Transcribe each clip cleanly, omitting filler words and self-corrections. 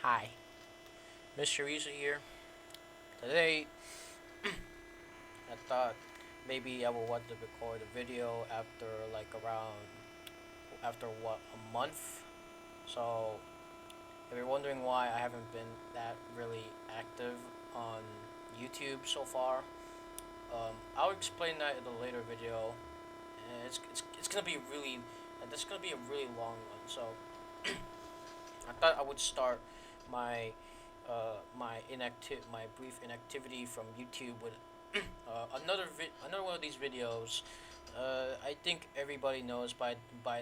Hi, Mr. Risa here. Today, I thought maybe I would want to record a video after after what, a month. So, if you're wondering why I haven't been that really active on YouTube so far, I'll explain that in a later video. And it's gonna be really, and this is gonna be a really long one. So, I thought I would start my my brief inactivity from YouTube with another one of these videos. I think everybody knows by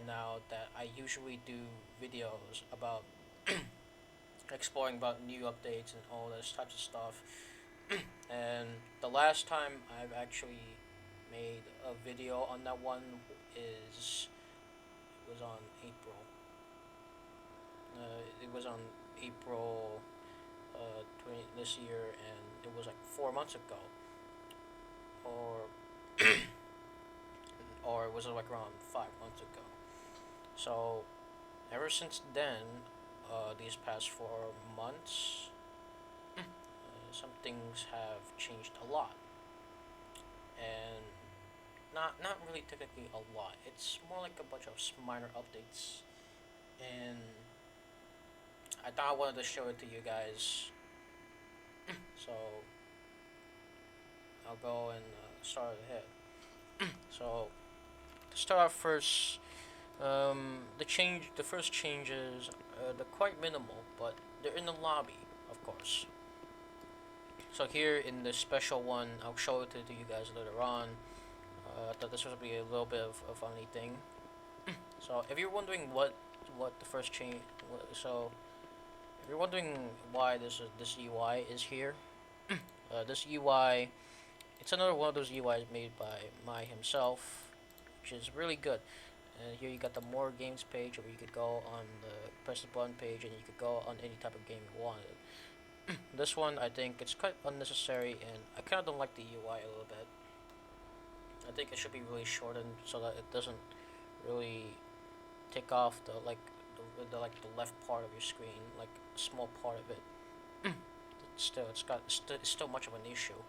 now that I usually do videos about exploring about new updates and all those types of stuff. And the last time I've actually made a video on that one is it was on April. It was on April 20 this year, and it was like 4 months ago, or or it was like around 5 months ago. So ever since then, these past 4 months, some things have changed a lot, and not really technically a lot. It's more like a bunch of minor updates, and I thought I wanted to show it to you guys. So I'll go and start ahead. So to start off first, the first changes, they're quite minimal, but they're in the lobby, of course. So here in the special one, I'll show it to you guys later on. I thought this would be a little bit of a funny thing. So if you're wondering what the first change, so if you're wondering why this UI is here, this UI, it's another one of those UIs made by Mai himself, which is really good. And here you got the more games page, where you could go on the press the button page, and you could go on any type of game you wanted. This one, I think it's quite unnecessary, and I kind of don't like the UI a little bit. I think it should be really shortened so that it doesn't really take off the left part of your screen, like a small part of it. It's still much of an issue.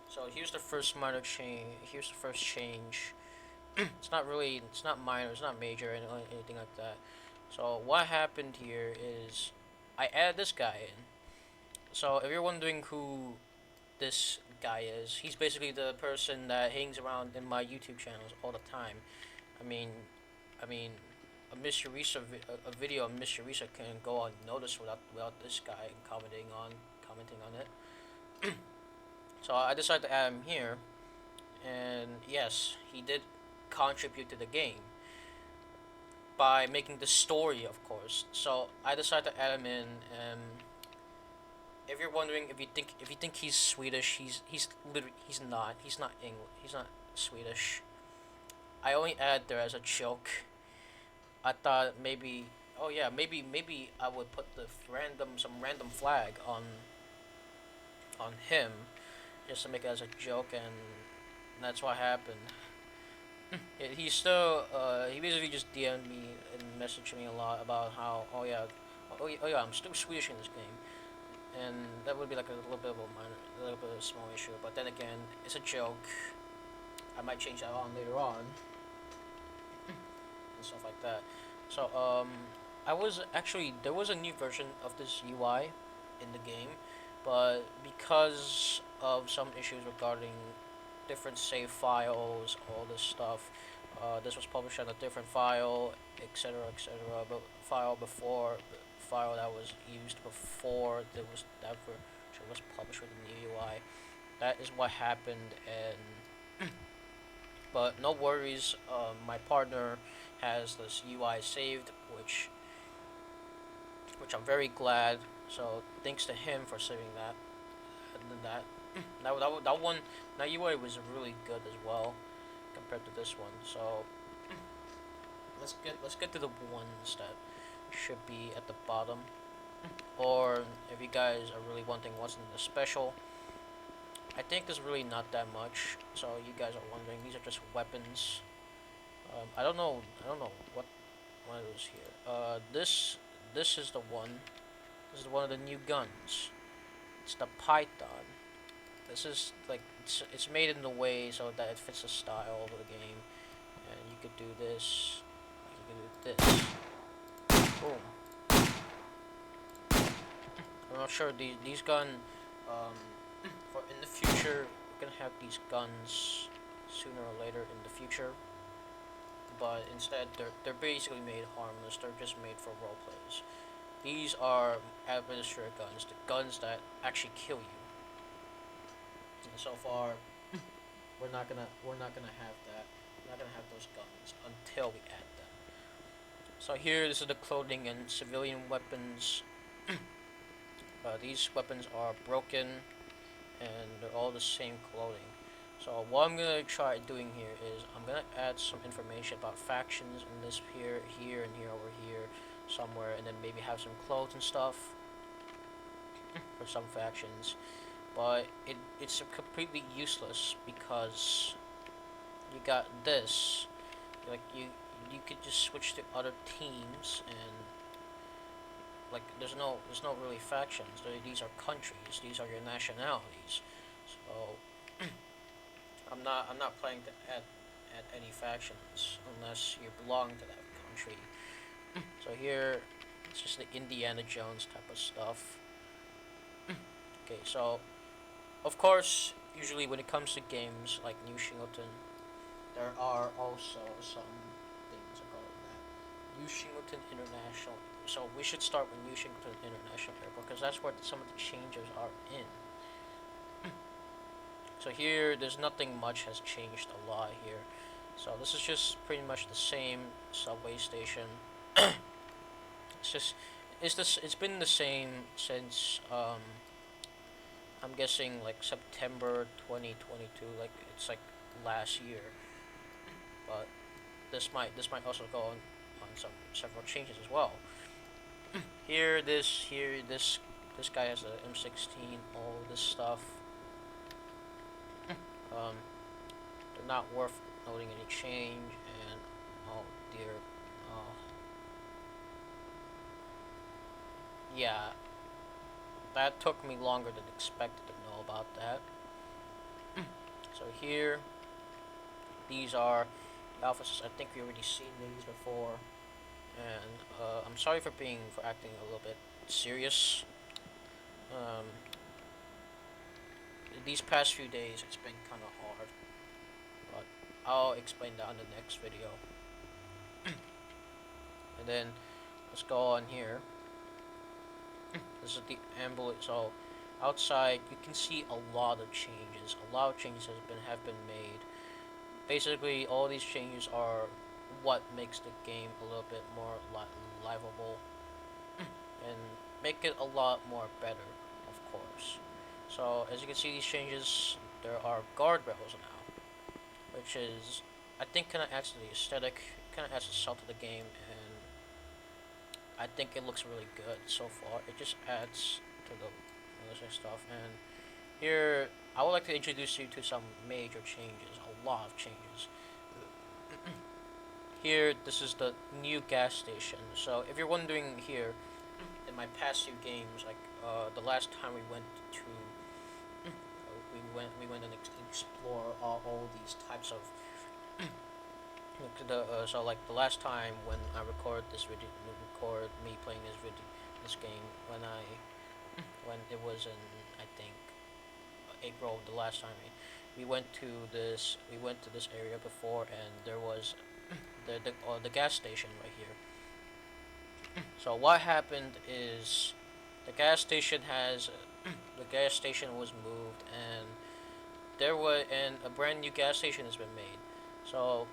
So here's the first minor change. Here's the first change. It's not minor, it's not major, and anything like that. So what happened here is I added this guy in. So if you're wondering who this guy is, he's basically the person that hangs around in my YouTube channels all the time. I mean, I mean, a video of Mr. Risa can go unnoticed without this guy commenting on it. So I decided to add him here, and yes, he did contribute to the game by making the story, of course. So I decided to add him in, and if you're wondering if you think he's Swedish, he's literally he's not Swedish. I only added there as a joke. I thought maybe, oh yeah, maybe I would put the some random flag on him just to make it as a joke, and that's what happened. He basically just DM'd me and messaged me a lot about how, oh yeah, I'm still Swedish in this game, and that would be like a little bit of a small issue. But then again, it's a joke. I might change that on later on and stuff like that. So I was actually there was a new version of this UI in the game, but because of some issues regarding different save files, all this stuff, this was published on a different file, etc., etc. But file that was used before that version was published with the new UI. That is what happened, and but no worries. My partner has this UI saved, which I'm very glad. So thanks to him for saving that. And then that one that UI was really good as well compared to this one. So let's get to the ones that should be at the bottom. Or if you guys are really wanting what's in the special, I think there's really not that much. So you guys are wondering, these are just weapons. I don't know what it is here. This is the one. This is one of the new guns. It's the Python. This is like it's made in the way so that it fits the style of the game, and you could do this. You could do this. Boom. I'm not sure these gun um, for in the future we're gonna have these guns sooner or later in the future, but instead they're basically made harmless. They're just made for role plays. These are administrator guns, the guns that actually kill you. And so far, we're not gonna have that. We're not gonna have those guns until we add them. So here, this is the clothing and civilian weapons. These weapons are broken, and they're all the same clothing. So what I'm gonna try doing here is I'm gonna add some information about factions in this here, here, and here over here somewhere, and then maybe have some clothes and stuff for some factions. But it's completely useless because you got this. Like you could just switch to other teams and like there's no really factions. These are countries. These are your nationalities. So I'm not planning to add any factions unless you belong to that country. So here it's just the Indiana Jones type of stuff. Okay, so of course, usually when it comes to games like New Shingleton, there are also some things about that. New Shingleton International. So we should start with New Shingleton International Airport because that's where some of the changes are in. So here, there's nothing much has changed a lot here. So this is just pretty much the same subway station. it's just it's been the same since I'm guessing like September 2022, like it's like last year. But this might also go on some several changes as well. This guy has a M16, all this stuff. Um, they're not worth noting any change, and oh dear, uh, yeah, that took me longer than expected to know about that. So here, these are the officers. I think we already seen these before, and I'm sorry for acting a little bit serious. Um, these past few days, it's been kind of hard, but I'll explain that in the next video. And then let's go on here. This is the ambulance. So outside, you can see a lot of changes. A lot of changes have been made. Basically, all these changes are what makes the game a little bit more livable and make it a lot more better, of course. So as you can see, these changes, there are guardrails now, which is I think kind of adds to the aesthetic, kind of adds the soul to the game, and I think it looks really good so far. It just adds to the other stuff. And here, I would like to introduce you to some major changes, a lot of changes. Here, this is the new gas station. So if you're wondering here, in my past few games, like the last time we went to, we went and explore all these types of so like the last time when I record this video, record me playing this game when it was in I think April the last time we went to this area before, and there was the gas station right here. So what happened is the gas station has the gas station was moved, and a brand new gas station has been made. So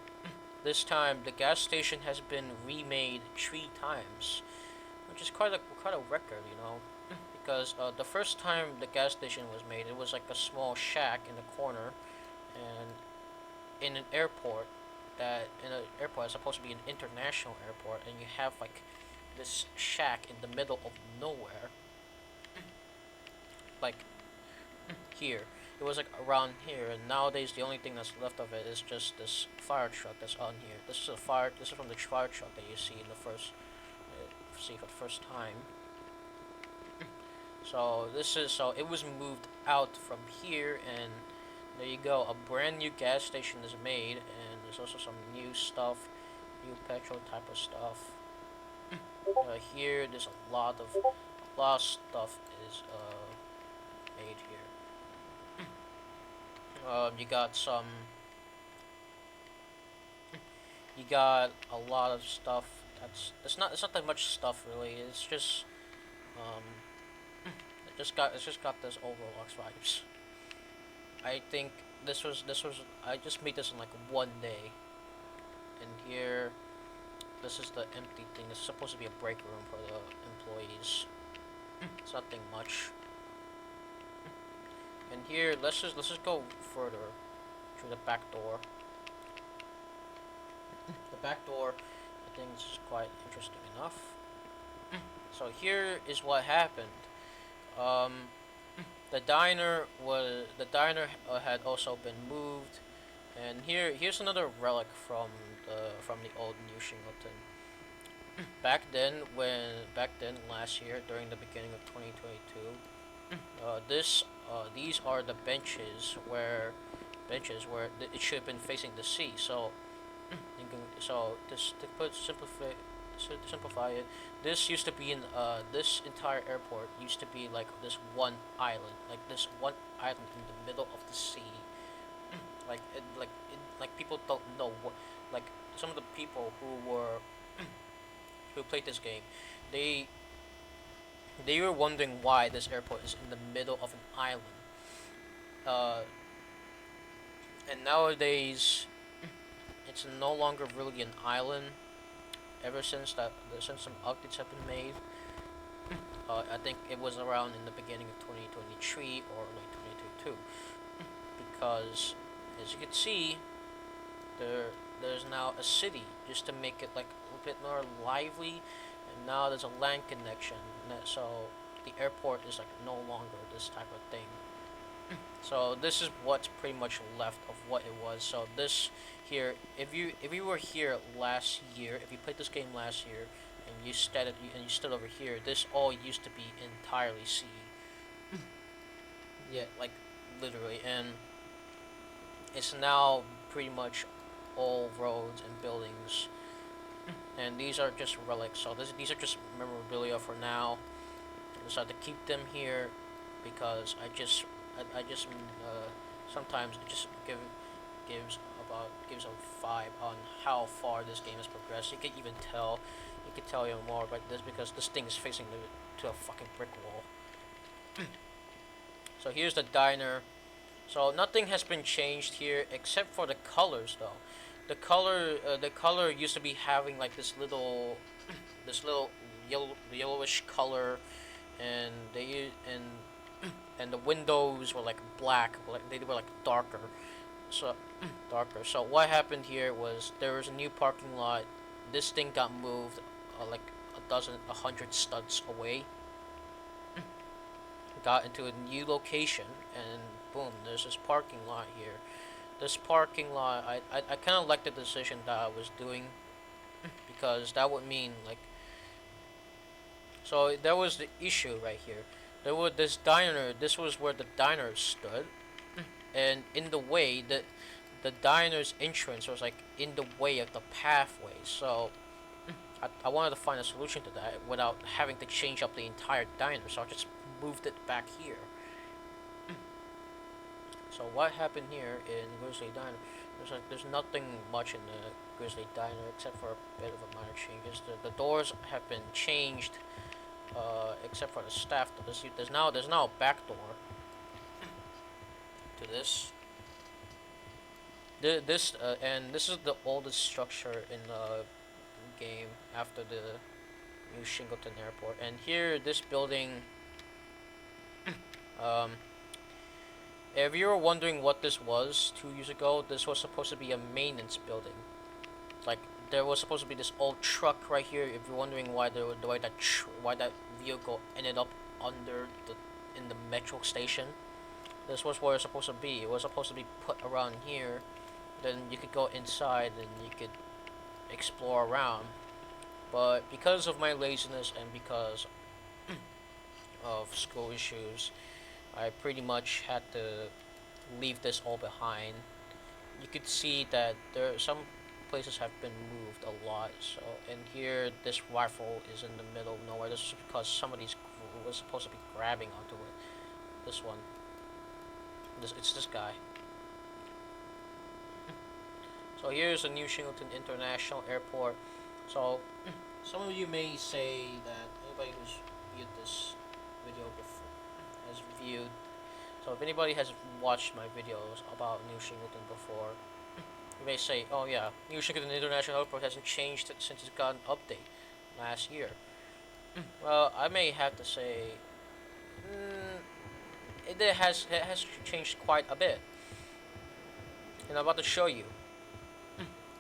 this time the gas station has been remade 3 times, which is quite a record, because the first time the gas station was made, it was like a small shack in the corner, and in an airport is supposed to be an international airport, and you have like this shack in the middle of nowhere, like here. It was like around here, and nowadays the only thing that's left of it is just this fire truck that's on here. This is from the fire truck that you see in the first, see for the first time. So it was moved out from here, and there you go. A brand new gas station is made, and there's also some new stuff, new petrol type of stuff. Here, there's a lot of stuff is made here. You got some. You got a lot of stuff. It's not. It's not that much stuff really. It's just. Um, it's just got this Overwatch vibes. I think this was. I just made this in like one day. And here, this is the empty thing. This is supposed to be a break room for the employees. It's nothing much. And here, let's just go further through the back door. The back door, I think, is quite interesting enough. So here is what happened. Um, the diner had also been moved, and here's another relic from the old New Shingleton. Back then last year during the beginning of 2022, these are the benches where it should have been facing the sea. To simplify it, this entire airport used to be like this one island, in the middle of the sea. Like people don't know what, like some of the people who played this game, they they were wondering why this airport is in the middle of an island. Uh, and nowadays, it's no longer really an island. Since some updates have been made, I think it was around in the beginning of 2023 or late 2022, because as you can see, there's now a city just to make it like a bit more lively, and now there's a land connection, so the airport is like no longer this type of thing. So this is what's pretty much left of what it was. So this here, if you were here last year, if you played this game last year, and you stood over here, this all used to be entirely sea. Yeah, like literally, and it's now pretty much all roads and buildings, and these are just relics. So these are just memorabilia for now. I decided to keep them here because sometimes it just gives a vibe on how far this game has progressed. You can tell even more about this because this thing is facing to a fucking brick wall. So here's the diner. So nothing has been changed here except for the colors though. The color used to be having like this little yellowish color, and and the windows were like black, like they were like darker. So darker. So what happened here was there was a new parking lot. This thing got moved like a hundred studs away. Got into a new location, and boom, there's this parking lot here. This parking lot, I kind of liked the decision that I was doing, because that would mean like, so there was the issue right here. There was this diner. This was where the diner stood, and in the way that the diner's entrance was like in the way of the pathway. So I wanted to find a solution to that without having to change up the entire diner. So I just moved it back here. So what happened here in Grizzly Diner? There's nothing much in the Grizzly Diner except for a bit of a minor changes. The doors have been changed, except for the staff. There's now a back door to this. This is the oldest structure in the game after the new Shingleton Airport. And here, this building, um, if you were wondering what this was 2 years ago, this was supposed to be a maintenance building. Like there was supposed to be this old truck right here. If you're wondering why that vehicle ended up under the in the metro station, this was where it's supposed to be. It was supposed to be put around here. Then you could go inside and you could explore around. But because of my laziness and because of school issues, I pretty much had to leave this all behind. You could see that there some places have been moved a lot. So and here this rifle is in the middle of nowhere. This is because somebody's was supposed to be grabbing onto it. This one. It's this guy. So here's the New Shingleton International Airport. So some of you may say that anybody who's viewed this video before has viewed. So if anybody has watched my videos about New Shingleton before, you may say, "Oh yeah, New Shingleton International Airport hasn't changed since it got an update last year." Well, I may have to say, it has changed quite a bit, and I'm about to show you.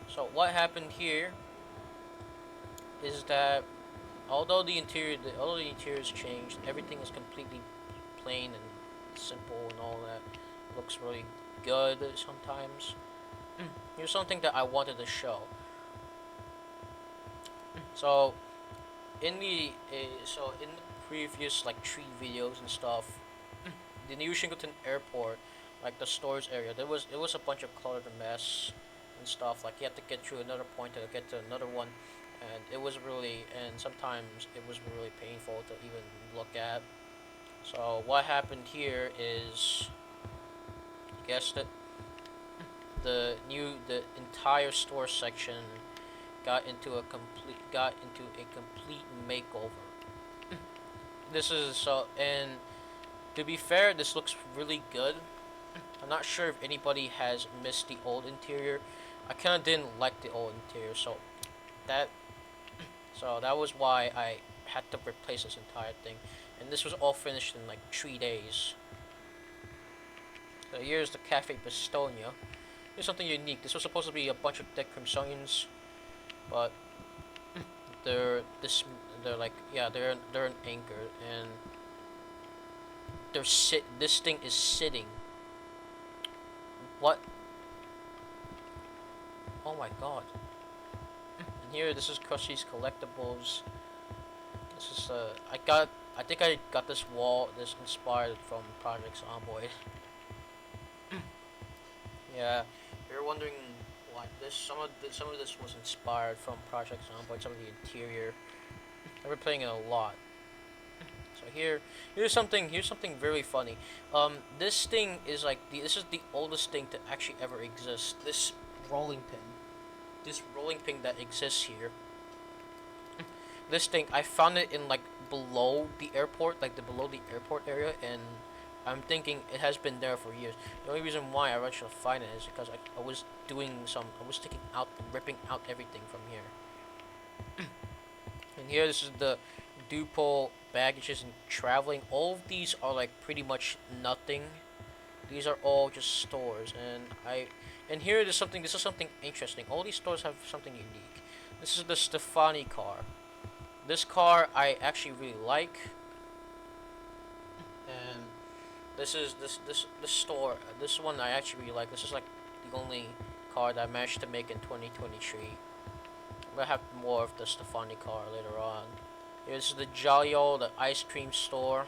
So what happened here is that although the interior has changed, everything is completely plain and simple and all that. Looks really good sometimes. Here's something that I wanted to show. So in the previous like 3 videos and stuff, the New Shingleton Airport, like the stores area, it was a bunch of cluttered mess and stuff. Like you had to get through another point to get to another one, and sometimes it was really painful to even look at. So what happened here is, you guessed it, the entire store section got into a complete makeover. This is so and To be fair, this looks really good. I'm not sure if anybody has missed the old interior. I kind of didn't like the old interior, that that was why I had to replace this entire thing. And this was all finished in like 3 days. So here's the Cafe Bastonia. Here's something unique. This was supposed to be a bunch of dead Crimsonians, but they're this they're like they're an anchor, and this thing is sitting. What? Oh my god. And here, this is Krusty's Collectibles. This is I think I got this inspired from Project Zomboid. Yeah, if you're wondering why some of this was inspired from Project Zomboid, some of the interior. I've been playing it a lot. So here's something very funny. This thing is this is the oldest thing to actually ever exist. This rolling pin that exists here. This thing, I found it in like below the airport, below the airport area, and I'm thinking it has been there for years. The only reason why I eventually find it is because I was ripping out everything from here. And here, this is the Dupol baggages and traveling. All of these are like pretty much nothing. These are all just stores, and here is something. This is something interesting. All these stores have something unique. This is the Stefani car. This car I actually really like, and this store. This one I actually really like. This is like the only car that I managed to make in 2023. I'm gonna have more of the Stefani car later on. Here's the Jalio, the ice cream store.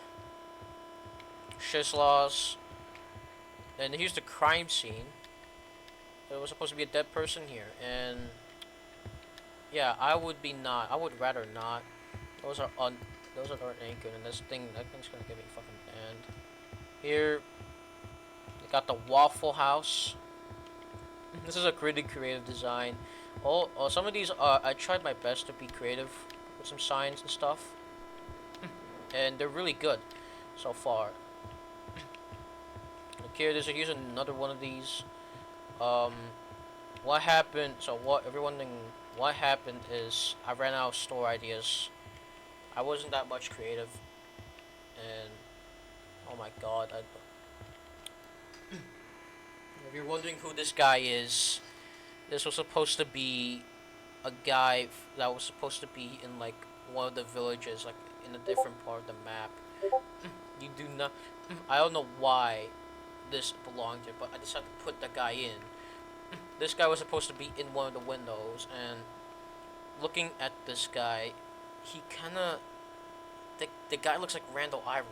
Shislaws. And here's the crime scene. There was supposed to be a dead person here, and yeah, I would rather not. Those are anchored, and that thing's gonna get me fucking banned. Here, we got the Waffle House. This is a pretty creative design. Some of these I tried my best to be creative with some signs and stuff, and they're really good so far. Okay, here's another one of these. What happened? What happened is I ran out of store ideas. I wasn't that much creative, and oh my god, if you're wondering who this guy is, this was supposed to be a guy that was supposed to be in like one of the villages, like in a different part of the map. You do not. I don't know why this belonged here, but I decided to put the guy in. This guy was supposed to be in one of the windows, and looking at this guy, he kind of the guy looks like Randall Ivory.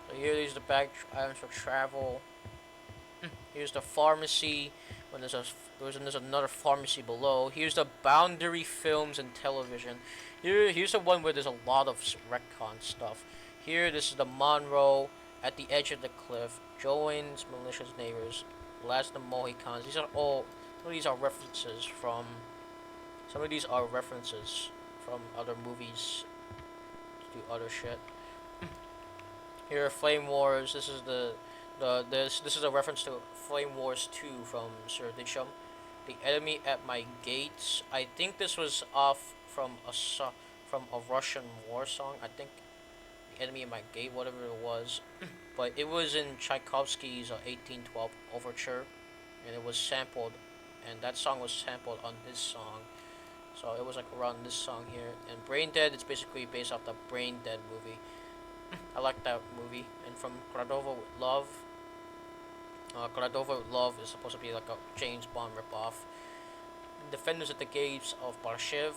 So here is the back items for travel. Here's the pharmacy. When there's another pharmacy below. Here's the Boundary Films and Television. Here's the one where there's a lot of retcon stuff. Here, this is the Monroe at the edge of the cliff. Joanne's malicious neighbors. Last of the Mohicans. These are all. Some of these are references from. Some of these are references from other movies to other shit. Here, Flame Wars. This is this is a reference to Flame Wars 2 from Sir Ditchum. The enemy at my gates. I think this was off from a Russian war song. I think the enemy at my gate, whatever it was, but it was in Tchaikovsky's 1812 overture, and it was sampled, and that song was sampled on this song. So it was like around this song here. And Brain Dead, it's basically based off the Brain Dead movie. I like that movie. And from Cordova with Love. Cordova with Love is supposed to be like a James Bond ripoff. Defenders at the Gates of Barshev.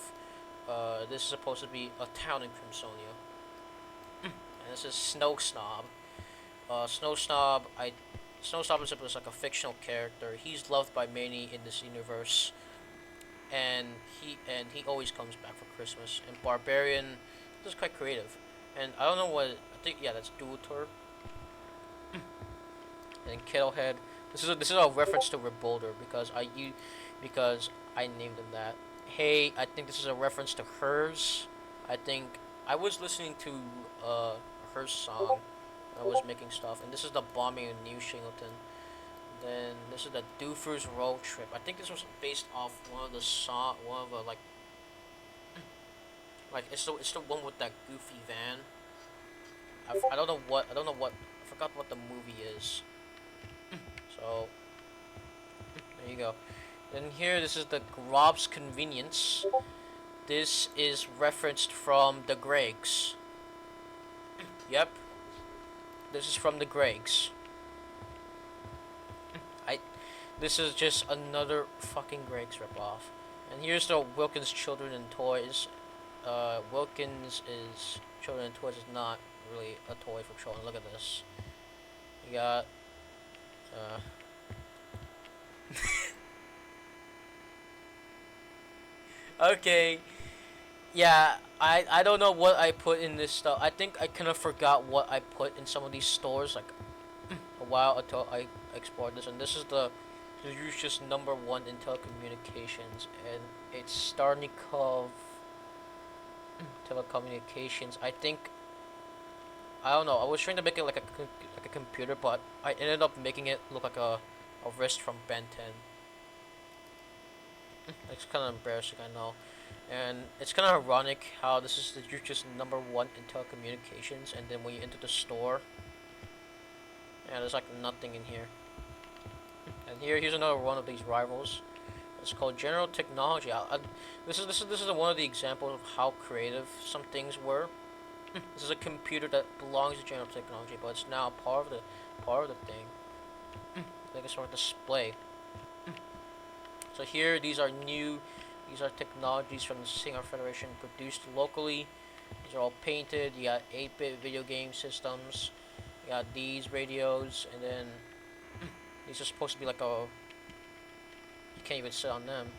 This is supposed to be a town in Crimsonia. And this is Snow Snob. Snow Snob is like a fictional character. He's loved by many in this universe. And he always comes back for Christmas. And Barbarian, this is quite creative. And I don't know what, I think, yeah, that's Duator. And Kettlehead, this is a reference to Rebolder because I named him that. Hey, I think this is a reference to hers. I think I was listening to her song when I was making stuff, and this is the bombing in New Shingleton. Then this is the Doofers Road Trip. I think this was based off one of the like it's the one with that goofy van. I don't know what I forgot what the movie is. So there you go. Then here, this is the Grob's Convenience. This is referenced from the Gregs. Yep, this is from the Gregs. This is just another fucking Greg's ripoff. And here's the Wilkins Children and Toys. Wilkins is Children and Toys is not really a toy for children. Look at this. You got okay. Yeah, I don't know what I put in this stuff. I think I kind of forgot what I put in some of these stores like a while until I explored this. And this is the just #1 in telecommunications, and it's Starnikov Telecommunications. I don't know. I was trying to make it like a computer, but I ended up making it look like a wrist from Ben 10. It's kind of embarrassing, I know. And it's kind of ironic how this is you're just #1 in telecommunications, and then when you enter the store, yeah, there's like nothing in here. And here's another one of these rivals. It's called General Technology. This is one of the examples of how creative some things were. This is a computer that belongs to General Technology, but it's now part of the thing. Like a sort of display. So here, these are technologies from the Singer Federation produced locally. These are all painted. You got 8-bit video game systems. You got these radios, and then these are supposed to be like a. You can't even sit on them.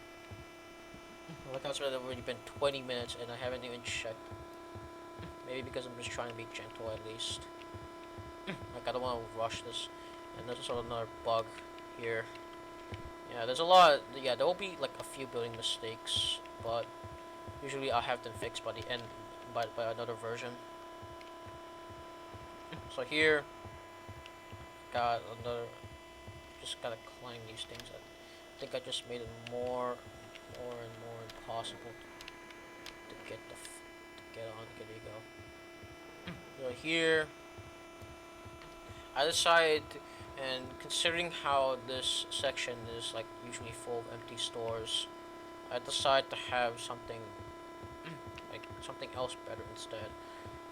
Look, it's already been 20 minutes, and I haven't even checked. Maybe because I'm just trying to be gentle at least. Like I don't want to rush this. And there's also another bug here. Yeah, there's a lot. Yeah, there will be like a few building mistakes, but usually I'll have them fixed by the end, by another version. So here, got another. Just gotta climb these things. I think I just made it more and more impossible to get on. Okay, there you go. So here, I decided, and considering how this section is like usually full of empty stores, I decided to have something like something else better instead.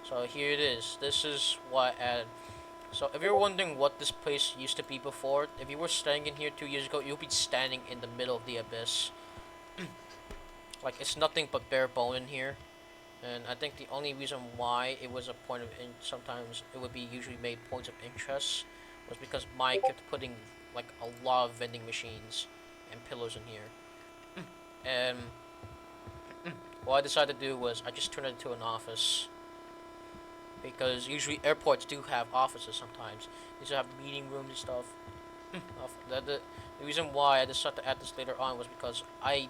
So here it is. This is what I added. So if you're wondering what this place used to be before, if you were standing in here 2 years ago, you'll be standing in the middle of the abyss. Like it's nothing but bare bone in here. And I think the only reason why it was a point of sometimes it would be usually made points of interest was because Mike kept putting like a lot of vending machines and pillars in here. And what I decided to do was I just turned it into an office because usually airports do have offices sometimes. They just have meeting rooms and stuff. The reason why I decided to add this later on was because I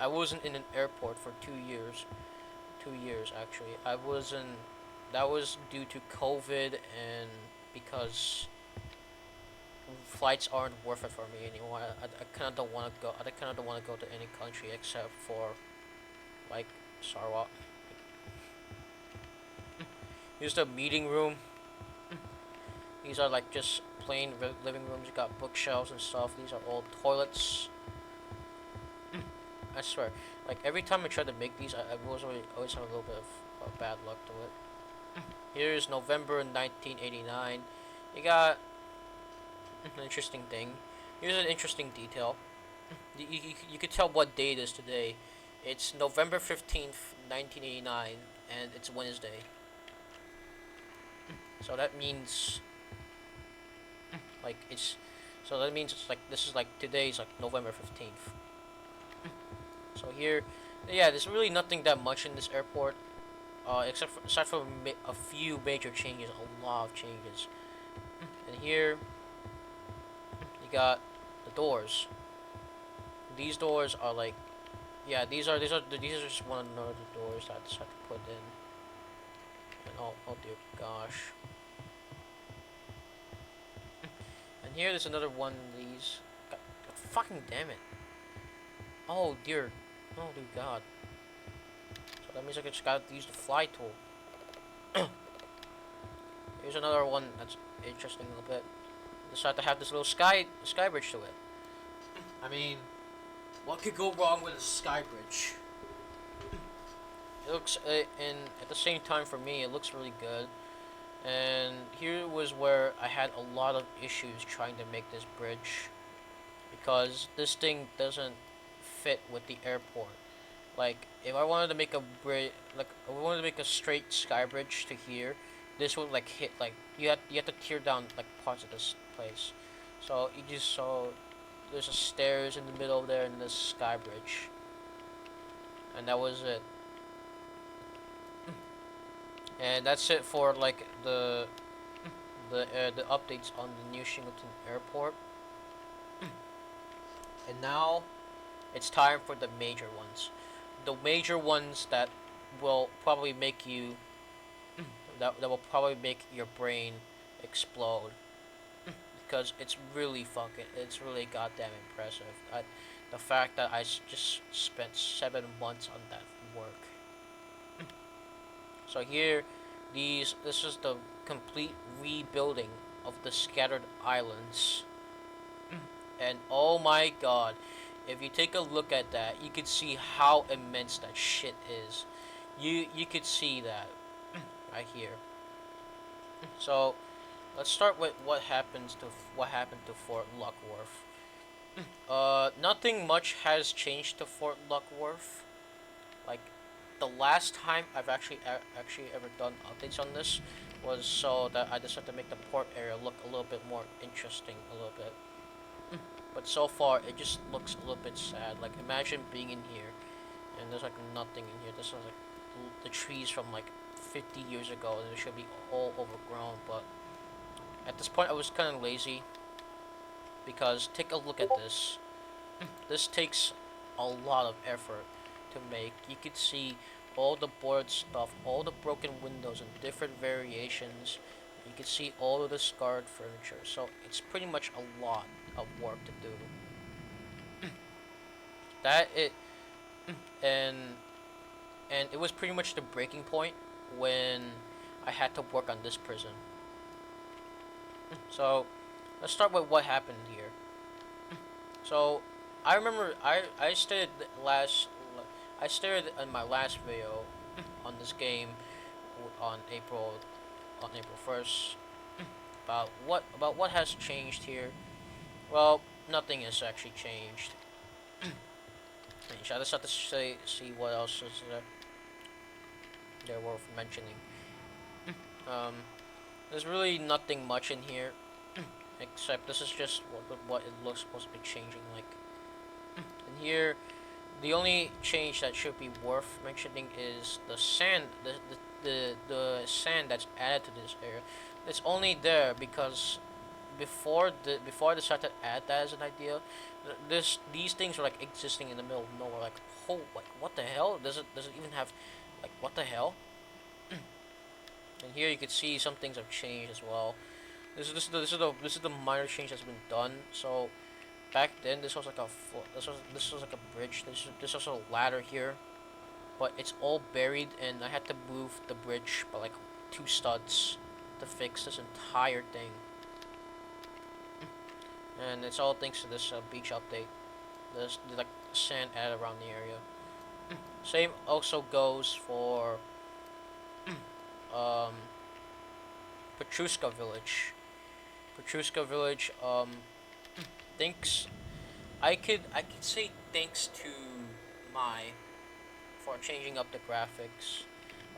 wasn't in an airport for 2 years. 2 years actually. I wasn't. That was due to COVID and because flights aren't worth it for me anymore. I kind of don't want to go. I kind of don't want to go to any country except for like Sarawak. Here's the meeting room. These are like just plain living rooms. You got bookshelves and stuff. These are all toilets. I swear, like every time I try to make these, I always have a little bit of bad luck to it. Here's November 1989. You got an interesting thing. Here's an interesting detail. You could tell what day it is today. It's November 15th, 1989, and it's Wednesday. So that means like it's so that means it's like this is like today's like November 15th. So here, yeah, there's really nothing that much in this airport, except for aside from a few major changes, a lot of changes. And here, you got the doors. These doors are like, yeah, these are just one of the doors that I just had to put in. And oh dear gosh. And here there's another one of these. God, fucking damn it. Oh dear. Oh dear god. So that means I just gotta use the fly tool. Here's another one that's interesting a little bit. Decided to have this little sky bridge to it. I mean, what could go wrong with a sky bridge? It looks, and at the same time for me, it looks really good. And here was where I had a lot of issues trying to make this bridge because this thing doesn't fit with the airport. Like, if I wanted to make a bridge, like, if I wanted to make a straight sky bridge to here, this would like hit like you have to tear down like parts of this place. So you just saw there's a stairs in the middle there and this sky bridge, and that was it. And that's it for like the updates on the new Shingleton Airport. And now it's time for the major ones. The major ones that will probably make you that will probably make your brain explode because it's really goddamn impressive. The fact that just spent 7 months on that work. So here, this is the complete rebuilding of the scattered islands. And oh my god, if you take a look at that, you could see how immense that shit is. You could see that right here. So let's start with what happened to Fort Luckworth. Nothing much has changed to Fort Luckworth. Like the last time I've actually ever done updates on this was so that I decided to make the port area look a little bit more interesting, a little bit. But so far, it just looks a little bit sad. Like imagine being in here, and there's like nothing in here. This is like the trees from like 50 years ago, and it should be all overgrown. But at this point, I was kind of lazy because take a look at this. This takes a lot of effort to make. You could see all the board stuff, all the broken windows and different variations. You can see all of the scarred furniture. So it's pretty much a lot of work to do. That it and it was pretty much the breaking point when I had to work on this prison. So let's start with what happened here. So I remember I stated in my last video on this game on April 1st about what has changed here. Well, nothing has actually changed. I just have to see what else is there. they're worth mentioning. Um, there's really nothing much in here, except this is just what it looks supposed to be changing. Like in here, the only change that should be worth mentioning is the sand, the sand that's added to this area. It's only there because before they started to add that as an idea, these things were like existing in the middle of nowhere. Like, oh, like what the hell? Does it even have, like, what the hell? And here you can see some things have changed as well. This is the minor change that's been done. So back then this was like this was like a bridge. This was a ladder here, but it's all buried, and I had to move the bridge by like 2 studs to fix this entire thing. And it's all thanks to this beach update. There's like sand added around the area. Same also goes for um, Petrushka Village. Petrushka Village. Thanks. I could say thanks to my for changing up the graphics.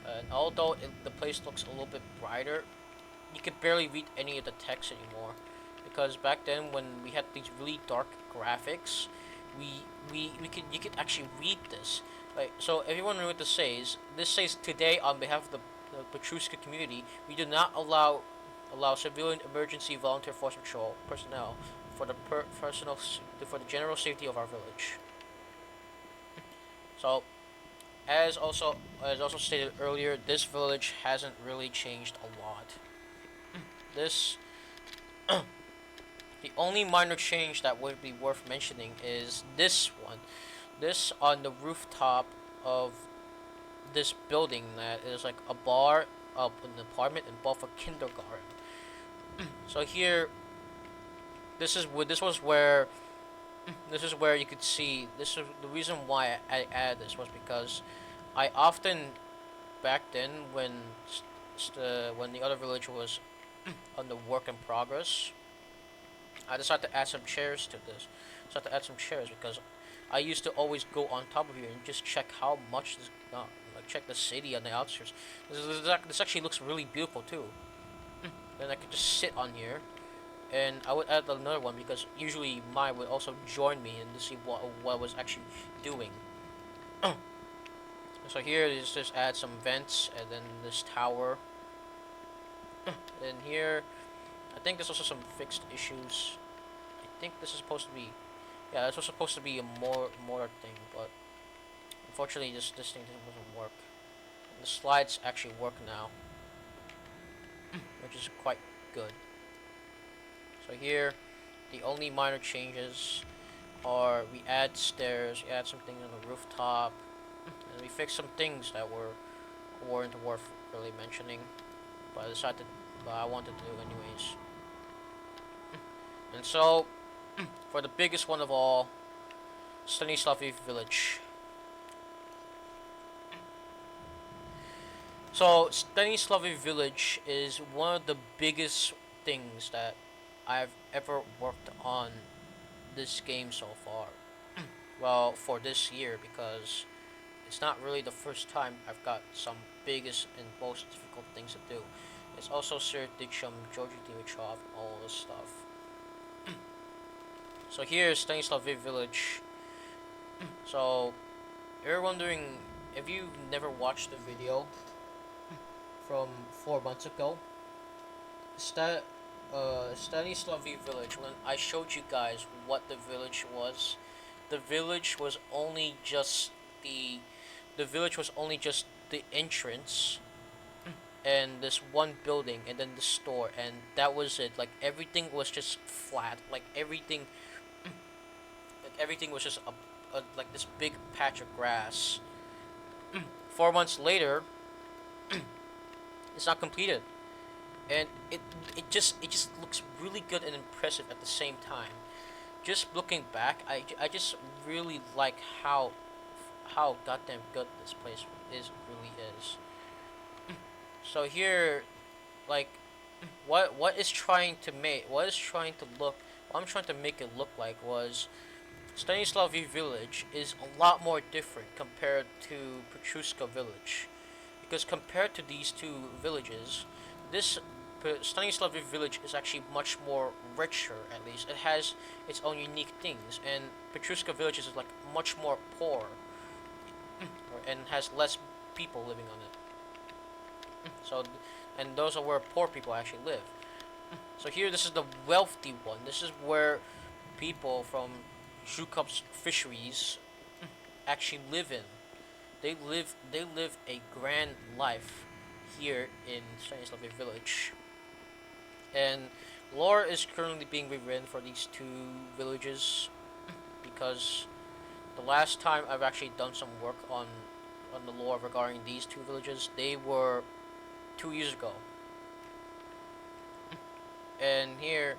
And although the place looks a little bit brighter, you could barely read any of the text anymore. Because back then, when we had these really dark graphics, we could you could actually read this. Like, so everyone knew what this says. This says, today on behalf of the Petrushka community, we do not allow civilian emergency volunteer force patrol personnel for the for the general safety of our village. So, as also stated earlier, this village hasn't really changed a lot. This The only minor change that would be worth mentioning is this one. This on the rooftop of this building that is like a bar, an apartment, and both a kindergarten. So here, this is where you could see this is the reason why I added this was because I often back then when the other village was under work in progress, I decided to add some chairs to this. Decided to add some chairs because I used to always go on top of here and just check how much this, like check the city on the outskirts. This actually looks really beautiful too. Then I could just sit on here, and I would add another one because usually mine would also join me and to see what I was actually doing. So here is just add some vents and then this tower. And here, I think there's also some fixed issues. I think this is supposed to be, yeah, this was supposed to be a more thing, but unfortunately this thing doesn't work. The slides actually work now, which is quite good. So here, the only minor changes are we add stairs, we add some things on the rooftop, and we fix some things that weren't worth really mentioning, but I wanted to do anyways. And so, for the biggest one of all, Stanislavy Village. So, Stanislavy Village is one of the biggest things that I've ever worked on this game so far. Well, for this year, because it's not really the first time I've got some biggest and most difficult things to do. It's also Sir Dichum, Georgi Dimitrov, and all this stuff. So here's Stanislavy Village. So, you're wondering if you've never watched the video from 4 months ago. Stanislavy Village, when I showed you guys what the village was, the village was only just the entrance and this one building and then the store, and that was it. Like, everything was just flat. Everything was just like this big patch of grass. 4 months later, it's not completed, and it just looks really good and impressive at the same time. Just looking back, I just really like how goddamn good this place really is. So here, like, what is trying to make what is trying to look what I'm trying to make it look like was Stanislavy Village is a lot more different compared to Petrushka Village, because compared to these two villages, this Stanislavia village is actually much more richer. At least it has its own unique things, and Petrushka village is like much more poor, and has less people living on it. So, and those are where poor people actually live. So here, this is the wealthy one. This is where people from Zhukov's fisheries actually live in. They live a grand life here in Stanislavia village. And lore is currently being rewritten for these two villages because the last time I've actually done some work on the lore regarding these two villages, they were 2 years ago. And here,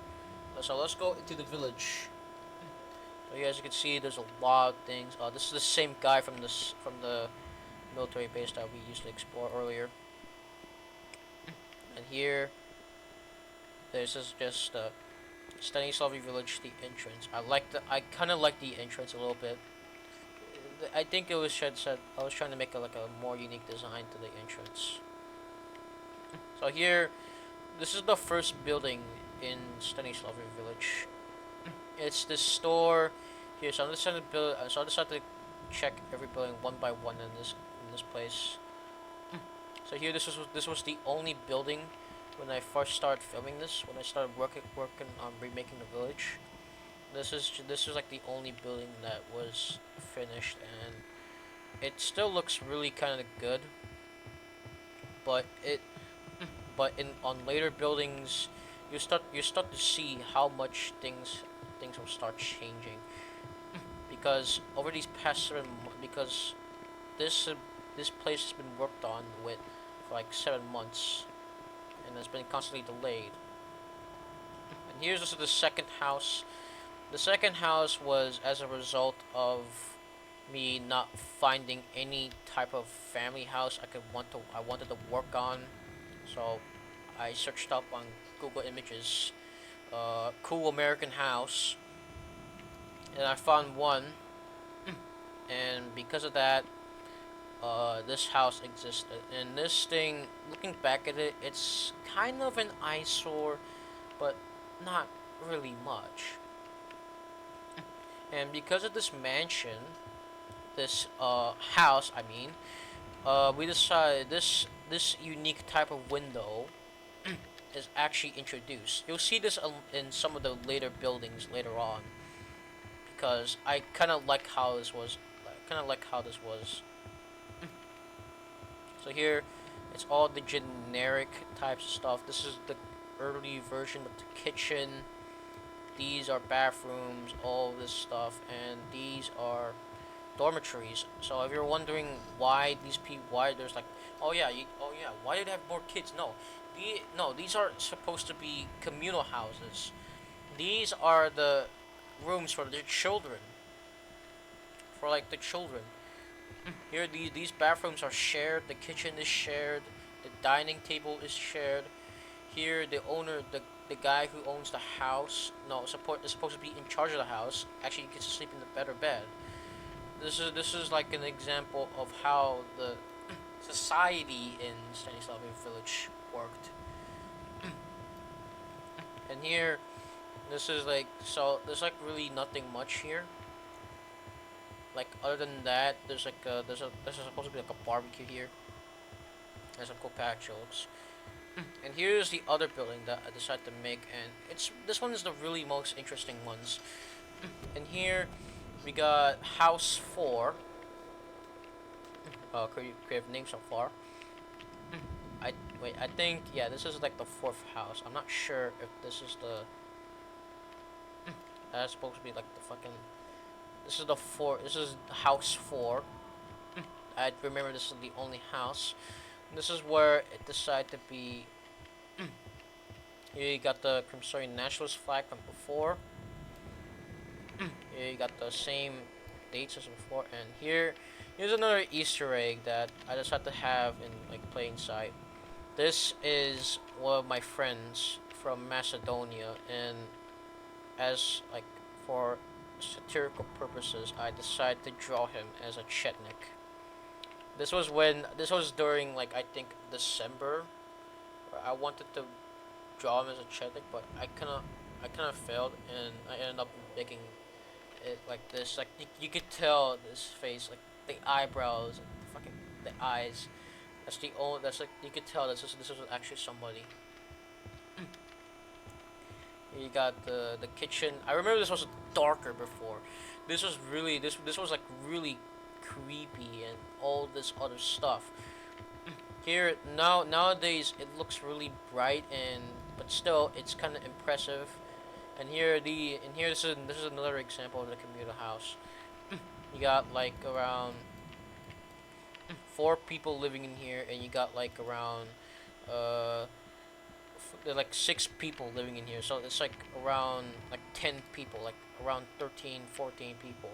so let's go into the village. So here, as you can see, there's a lot of things. This is the same guy from the military base that we used to explore earlier. And here, this is just Stanislavy village, the entrance. I kind of like the entrance a little bit. I think it was said I was trying to make like a more unique design to the entrance. So here, this is the first building in Stanislavy village. It's the store here. So I decided to check every building one by one in this place. So here, this was the only building when I first started filming this. When I started working on remaking the village, this is like the only building that was finished, and it still looks really kind of good. But in on later buildings, you start to see how much things will start changing because over these past because this this place has been worked on with for like 7 months and has been constantly delayed. And here's also the second house. The second house was as a result of me not finding any type of family house I wanted to work on. So I searched up on Google Images, cool American house, and I found one. And because of that, this house existed. And this thing, looking back at it, it's kind of an eyesore, but not really much. And because of this mansion, this house, I mean, we decided this unique type of window is actually introduced. You'll see this in some of the later buildings later on, because I kind of like how this was. Kind of like how this was. So here, it's all the generic types of stuff. This is the early version of the kitchen. These are bathrooms, all this stuff, and these are dormitories. So if you're wondering why why there's like, why did they have more kids? No, these are supposed to be communal houses. These are the rooms for the children, for like the children. Here, these bathrooms are shared. The kitchen is shared. The dining table is shared. Here, the guy who owns the house, no, is supposed to be in charge of the house. Actually, gets to sleep in the better bed. This is like an example of how the society in Stanislavia village worked. And here, this is like there's like really nothing much here. Like other than that, there's supposed to be like a barbecue here. There's some cool patchworks. And here's the other building that I decided to make, and this one is the really most interesting ones. And here we got House 4. Creative name so far. I think this is like the fourth house. I'm not sure if this is the. That's supposed to be like the fucking. This is the four. This is House 4. I remember this is the only house. This is where it decided to be. Here you got the Crimsonian nationalist flag from before. Here you got the same dates as before, and here's another Easter egg that I just had to have in like plain sight. This is one of my friends from Macedonia, and as like for satirical purposes, I decided to draw him as a Chetnik. This was during like I think December. I wanted to draw him as a Chednik, but I kind of failed, and I ended up making it like this. Like you could tell this face, like the eyebrows and fucking the eyes. That's the only. That's like you could tell this is actually somebody. You got the kitchen. I remember this was darker before. This was like really creepy and all this other stuff. Here nowadays it looks really bright and but still it's kind of impressive. And here this is another example of the communal house. You got like around four people living in here, and you got like around uh like six people living in here. So it's like around like 10 people, like around 13, 14 people.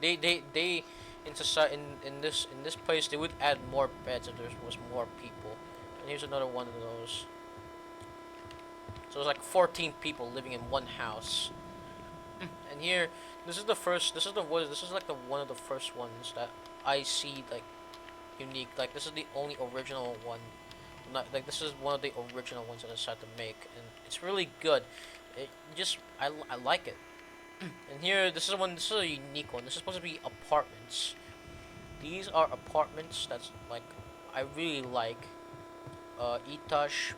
They in society in this place they would add more beds if there was more people. And here's another one of those. So it's like 14 people living in one house. And here, this is the first. This is the what? This is like the one of the first ones that I see like unique. Like this is the only original one. Not like this is one of the original ones that I decided to make, and it's really good. It just I like it. And here, this is one. This is a unique one. This is supposed to be apartments. These are apartments that's like I really like. Itash,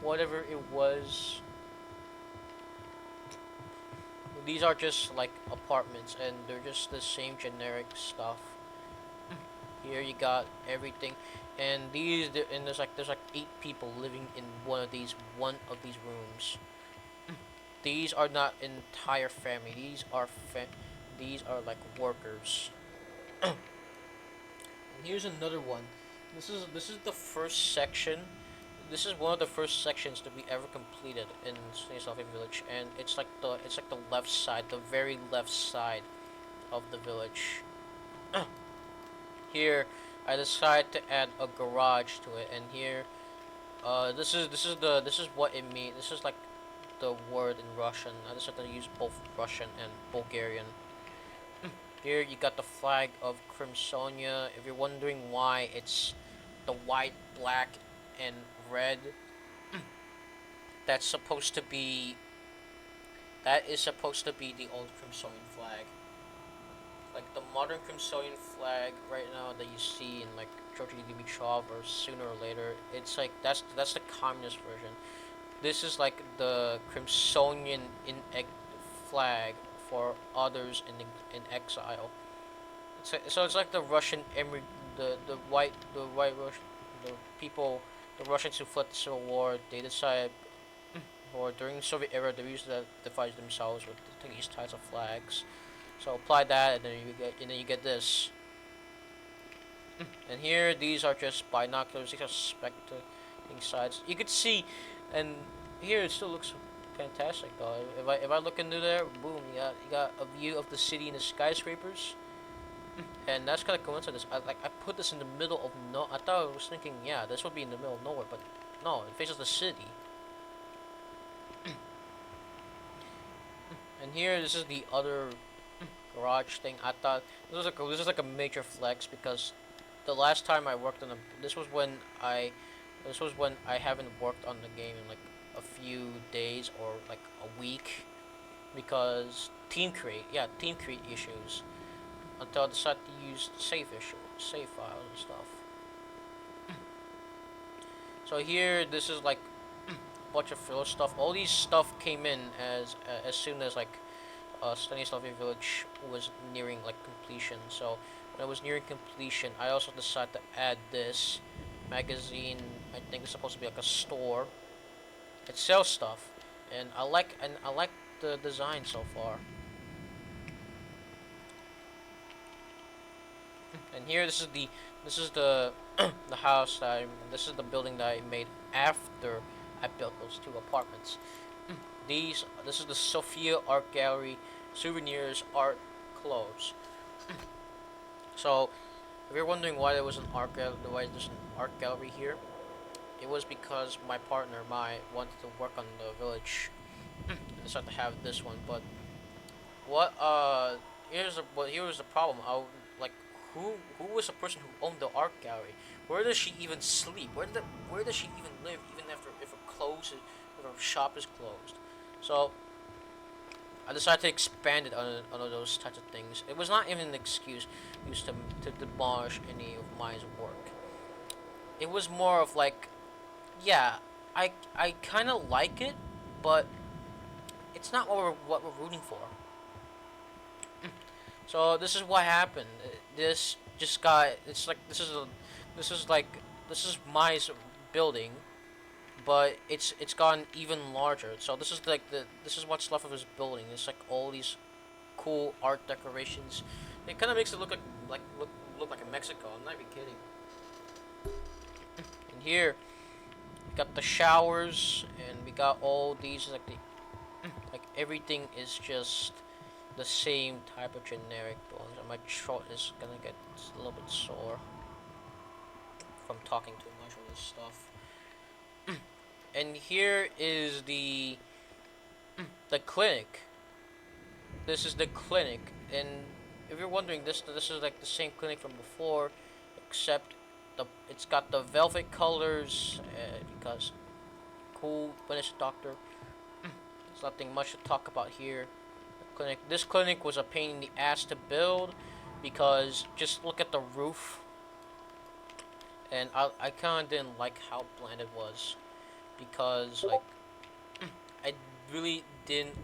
whatever it was. These are just like apartments, and they're just the same generic stuff. Here you got everything, and there's like 8 people living in one of these rooms. These are not entire family. These are like workers. And here's another one. This is the first section. This is one of the first sections to be ever completed in Stanislav Village, and it's like the left side, the very left side of the village. Here, I decided to add a garage to it, and here, this is what it means. This is like the word in Russian. I decided to use both Russian and Bulgarian. Here you got the flag of Crimsonia. If you're wondering why it's the white, black, and red, that's supposed to be that is supposed to be the old Crimsonian flag. Like the modern Crimsonian flag right now that you see in like Georgy Dimitrov or sooner or later, it's like that's the communist version. This is like the Crimsonian flag for others in exile. So it's like the Russian the white Russian the people the Russians who fled the Civil War. They decided or during the Soviet era they used to divide themselves with these types of flags. So apply that, and then you get this. And here these are just binoculars. These are spectating sides. You could see, and here it still looks fantastic though. If I look into there, boom, you got a view of the city and the skyscrapers. And that's kind of coincidence. I put this in the middle of no. I thought I was thinking, yeah, this would be in the middle of nowhere, but no, it faces the city. And here, this is the other garage thing. I thought this is like a major flex because the last time I worked on this was when I haven't worked on the game in like a few days or like a week because team create issues until I decided to use save files and stuff. So here, this is like a bunch of filler stuff. All these stuff came in as soon as like Stanislavia Village was nearing like completion. So when it was nearing completion, I also decided to add this magazine. I think it's supposed to be like a store. It sells stuff, and I like the design so far. And here, this is the the house that this is the building that I made after I built those two apartments. This is the Sophia Art Gallery, souvenirs, art, clothes. So, if you're wondering why there's an art gallery here, it was because my partner, wanted to work on the village, and decided to have this one. But what here was the problem. Like who was the person who owned the art gallery? Where does she even sleep? Where does she even live? Even after if her shop is closed. So I decided to expand it on those types of things. It was not even an excuse used to demolish any of my work. It was more of like, yeah, I kind of like it, but it's not what we're rooting for. So this is what happened. This just got. It's like this is like this is my building, but it's gotten even larger. So this is like this is what's left of his building. It's like all these cool art decorations. It kind of makes it look like a Mexico. I'm not even kidding. And here we got the showers, and we got all these like like everything is just the same type of generic buildings. My throat is gonna get a little bit sore from talking too much of this stuff. And here is the clinic. This is the clinic, and if you're wondering, this is like the same clinic from before, except it's got the velvet colors because cool finish doctor. There's nothing much to talk about here. Clinic. This clinic was a pain in the ass to build because just look at the roof, and I kind of didn't like how bland it was because like I really didn't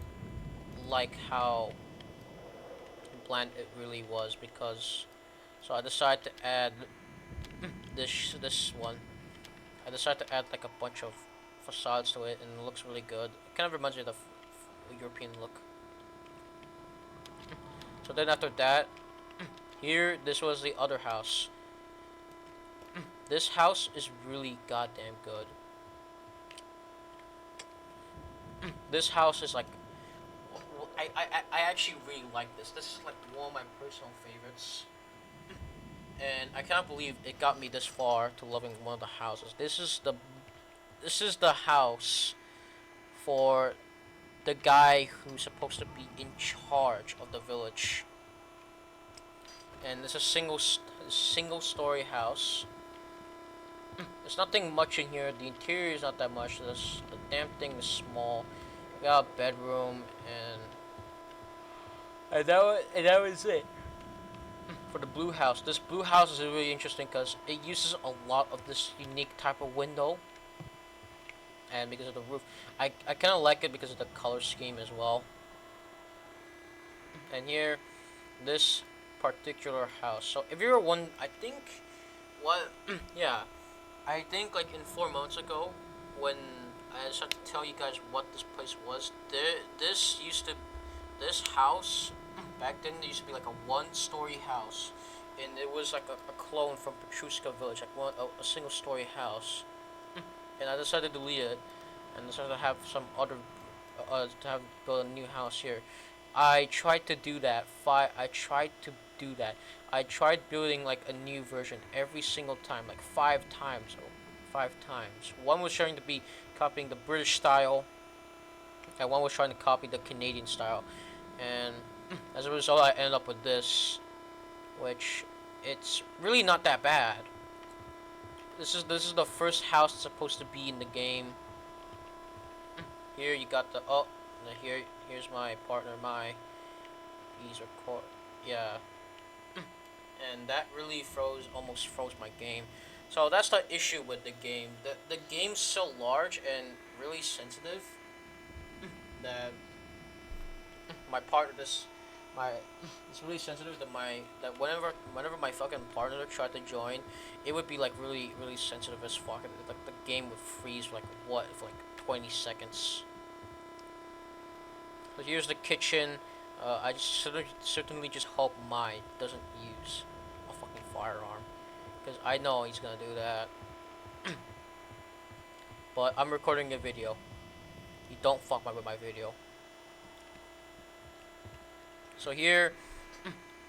like how bland it really was because so I decided to add this one. I decided to add like a bunch of facades to it, and it looks really good. It kind of reminds me of the European look. So then after that, here this was the other house. This house is really goddamn good. This house is like I actually really like this. This is like one of my personal favorites. And I can't believe it got me this far to loving one of the houses. This is the house for the guy who's supposed to be in charge of the village. And it's a single story house. There's nothing much in here. The interior is not that much. The damn thing is small. We got a bedroom and that was it for the blue house. This blue house is really interesting because it uses a lot of this unique type of window, and because of the roof, I kind of like it because of the color scheme as well. And here, this particular house. So if you're one, I think what yeah, I think like in 4 months ago when I started to tell you guys what this place was, this house back then there used to be like a one-story house, and it was like a clone from Petrushka Village, like a single-story house. And I decided to delete it, and decided to have some other to have build a new house here. I tried to do that. I tried to do that. I tried building like a new version every single time, like 5 times. Oh, 5 times. One was trying to be copying the British style, and one was trying to copy the Canadian style. And as a result, I ended up with this, which it's really not that bad. This is the first house that's supposed to be in the game. Here you got the here's my partner, he's record, yeah, and that really almost froze my game. So that's the issue with the game. The game's so large and really sensitive that my partner this my it's really sensitive that whenever my fucking partner tried to join, it would be like really sensitive as fuck. Like the game would freeze for for like 20 seconds. So here's the kitchen. I just certainly just hope Mai doesn't use a fucking firearm, because I know he's gonna do that. But I'm recording a video. You don't fuck with my video. So here,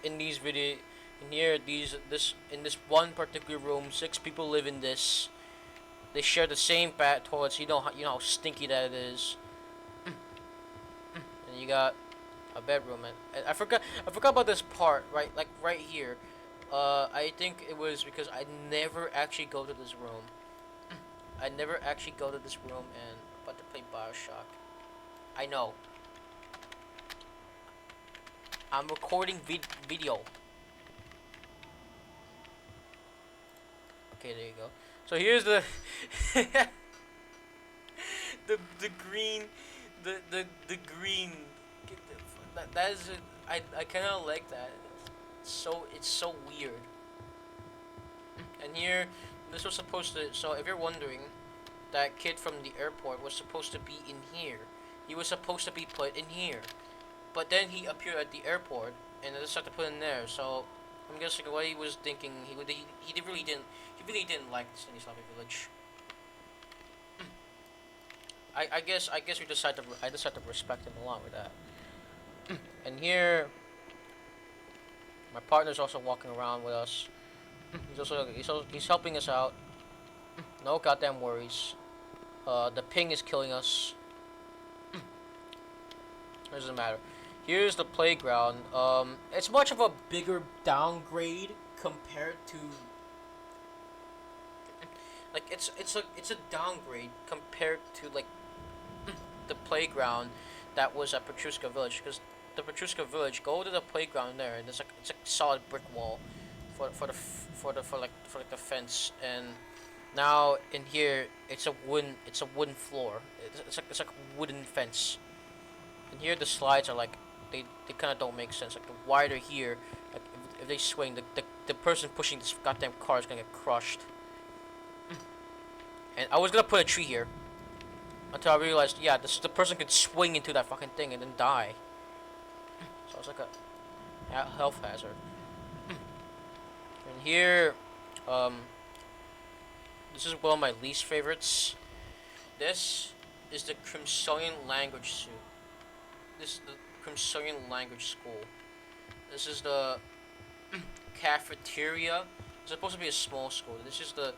in these video, in here in this one particular room, 6 people live in this. They share the same bat toilets. You know how stinky that it is. And you got a bedroom, and I forgot about this part, right, like right here. I think it was because I never actually go to this room. I never actually go to this room and about to play Bioshock. I know. I'm recording video. Okay, there you go. So here's the the green, the green. That is I kind of like that. It's so weird. And here, this was supposed to. So if you're wondering, that kid from the airport was supposed to be in here. He was supposed to be put in here, but then he appeared at the airport, and I decided to put in there. So I'm guessing what he was thinking, he really didn't like Stanislavi Village. I guess I decided to respect him along with that. And here, my partner's also walking around with us. He's helping us out. No goddamn worries. The ping is killing us. It doesn't matter. Here's the playground. It's much of a bigger downgrade compared to like it's a downgrade compared to like the playground that was at Petrushka Village, because the Petrushka Village, go to the playground there, and it's a solid brick wall for the fence, and now in here it's a wooden floor. It's like a wooden fence, and here the slides are like they kind of don't make sense. Like the wider here, like if they swing, the person pushing this goddamn car is gonna get crushed. And I was gonna put a tree here until I realized, yeah, the person could swing into that fucking thing and then die. So it's like a health hazard. And here, um, this is one of my least favorites. This is the Crimsonian language suit. This is the Crimsonian language school. This is the cafeteria. It's supposed to be a small school. This is the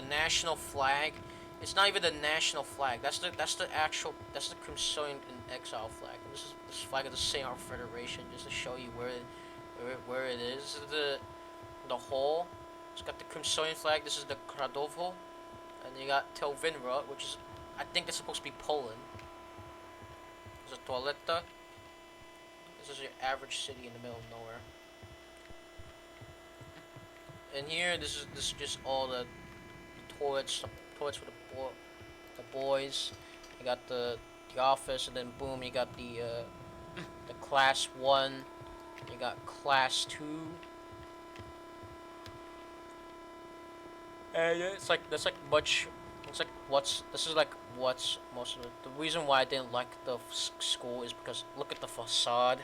national flag. It's not even the national flag. That's the Crimsonian in exile flag. And this flag of the Saint Arc Federation, just to show you where it is. This is the hall. It's got the Crimsonian flag. This is the Kradovo, and you got Telvinra, which is, I think it's supposed to be Poland. There's a Toaleta. This is your average city in the middle of nowhere. And here, this is just all the toilets for the boys. You got the office, and then boom, you got the class 1. You got class 2. And it's like that's like much. It's like what's most of it. The reason why I didn't like the school is because look at the facade.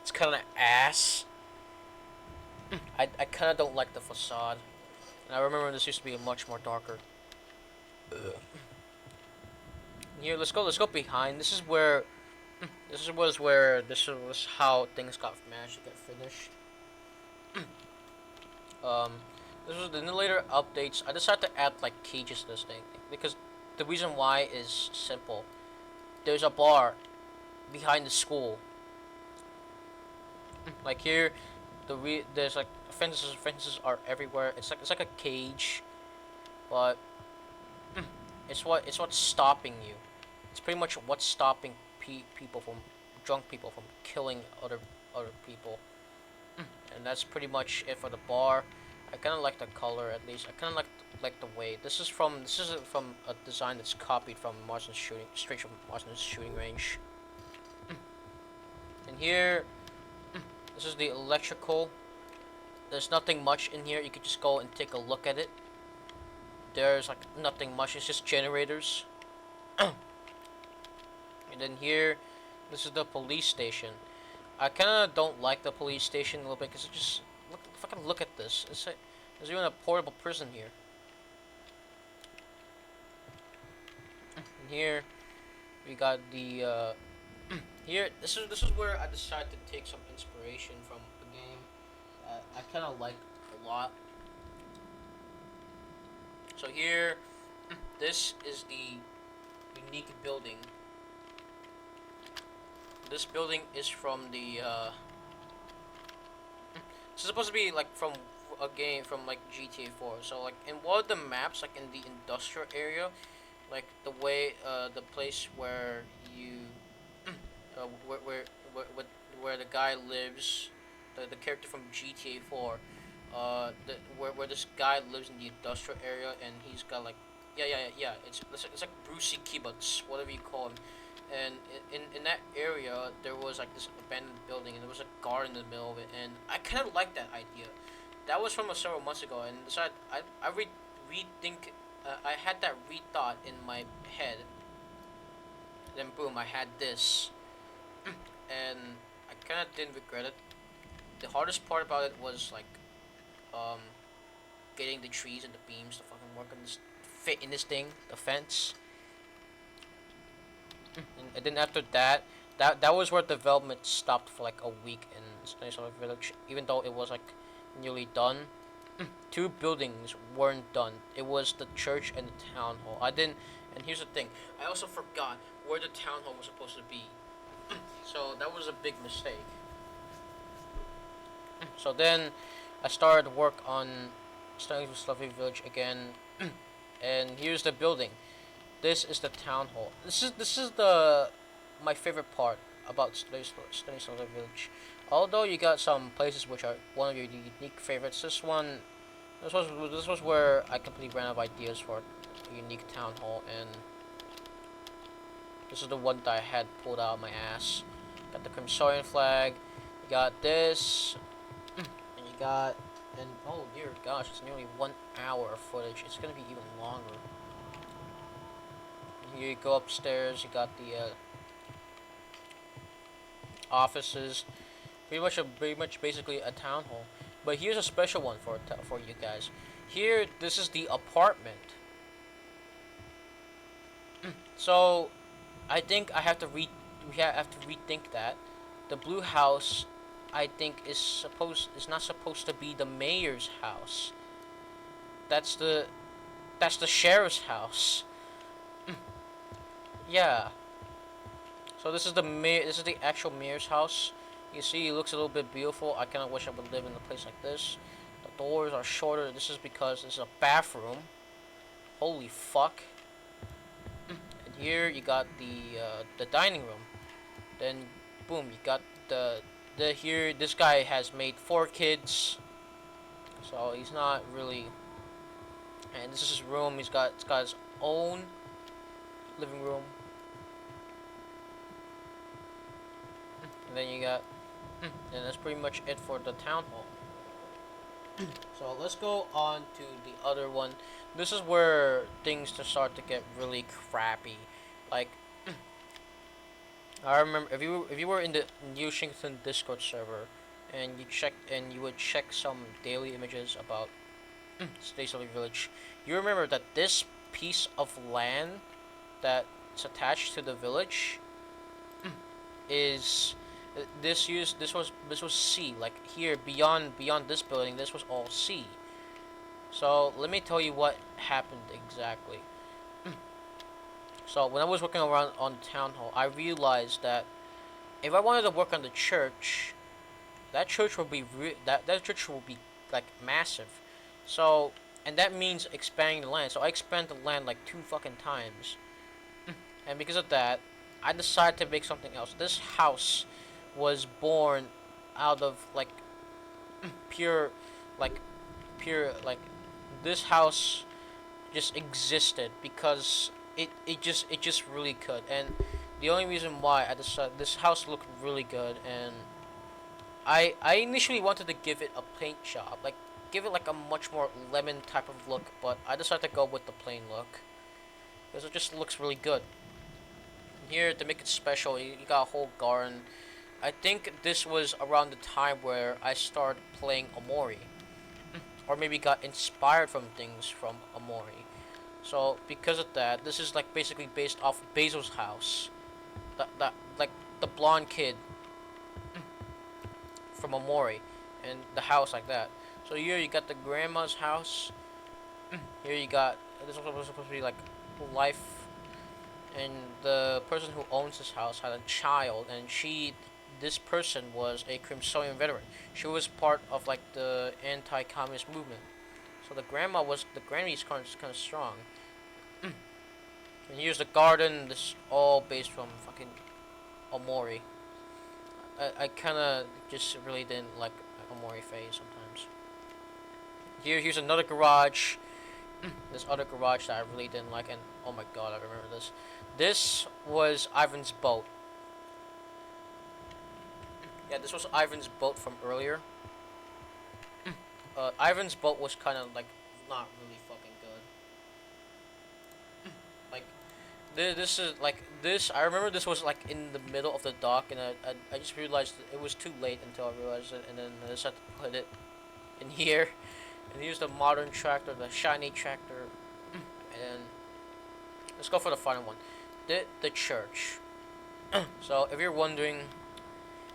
It's kind of ass. I kind of don't like the facade. And I remember this used to be much more darker. Here, let's go behind. This was how things got managed to get finished. um, this was in the later updates. I decided to add like cages to this thing because the reason why is simple. There's a bar behind the school. Like here, there's like fences are everywhere. It's like a cage, but it's what's stopping you. It's pretty much what's stopping drunk people from killing other people, and that's pretty much it for the bar. I kind of like the color, at least. I kind of like the way this is from a design that's copied from straight from Marston's shooting range. And here, this is the electrical. There's nothing much in here. You could just go and take a look at it. There's like nothing much. It's just generators. And then here, this is the police station. I kind of don't like the police station a little bit because it just fucking look at this. There's even a portable prison here. And here, we got the here. This is where I decided to take some inspiration from the game. I kind of like a lot. So here, this is the unique building this building is from the this is supposed to be like from a game from like GTA 4. So like in one of the maps, like in the industrial area, like the place where you uh, where, where where where the guy lives, the character from GTA 4, where this guy lives in the industrial area, and he's got like yeah, it's like Brucey Kibbutz, whatever you call him. And in that area there was like this abandoned building, and there was a garden in the middle of it, and I kind of liked that idea. That was from several months ago, and so rethink. I had that rethought in my head. Then boom, I had this, and I kind of didn't regret it. The hardest part about it was like um, getting the trees and the beams to fucking work on this, fit in this thing, the fence. And then after that, that was where development stopped for like a week in Stanislav Village, even though it was like nearly done. Two buildings weren't done. It was the church and the town hall. I didn't. And here's the thing. I also forgot where the town hall was supposed to be. So that was a big mistake. So then I started work on Stanislav Village again, and here's the building. This is the town hall. This is the my favorite part about Stanislav Village. Although you got some places which are one of your unique favorites, this was where I completely ran out of ideas for a unique town hall, and this is the one that I had pulled out of my ass. Got the Crimsorian flag. You got this, and you got, and oh dear gosh, it's nearly 1 hour of footage. It's gonna be even longer. You go upstairs. You got the offices. Pretty much, basically a town hall. But here's a special one for you guys. Here, this is the apartment. So, I think we have to rethink that. The blue house, I think, is not supposed to be the mayor's house. That's the sheriff's house. Yeah. So this is the mayor. This is the actual mayor's house. You see, it looks a little bit beautiful. I kind of wish I would live in a place like this. The doors are shorter. This is because this is a bathroom. Holy fuck. And here you got the dining room. Then, boom, you got the here. This guy has made 4 kids, so he's not really. And this is his room. It's got his own living room. And then you got, and that's pretty much it for the town hall. So let's go on to the other one. This is where things to start to get really crappy. Like, I remember if you were in the Newshington Discord server, and you would check some daily images about Stanislav Village, you remember that this piece of land that's attached to the village is this was C. Like here beyond this building, this was all C. So let me tell you what happened exactly. So when I was working around on town hall, I realized that if I wanted to work on the church, that church will be that church will be like massive. So, and that means expanding the land. So I expanded the land like 2 fucking times, and because of that, I decided to make something else. This house was born out of like pure, like pure. This house just existed because it just really could. And the only reason why I decided this house looked really good, and I initially wanted to give it a paint job, like give it like a much more lemon type of look, but I decided to go with the plain look because it just looks really good. Here to make it special, you got a whole garden. I think this was around the time where I started playing Omori, or maybe got inspired from things from Omori. So because of that, this is like basically based off Basil's house, that like the blonde kid from Omori, and the house like that. So here you got the grandma's house. Here you got this was supposed to be like life. and the person who owns this house had a child, and this person was a Crimsonian veteran. She was part of like the anti-communist movement. So the granny's kind of strong. And here's the garden. This is all based from fucking Omori. I kind of just really didn't like Omori phase sometimes. Here's another garage. This other garage that I really didn't like, and oh my god, I remember this. This was Ivan's boat. Yeah, this was Ivan's boat from earlier. Ivan's boat was kind of like not really fucking good. Like this is like this. I remember this was like in the middle of the dock, and I just realized it was too late until I realized it, and then I just had to put it in here. And here's the modern tractor, the shiny tractor, and let's go for the final one, the church. So if you're wondering,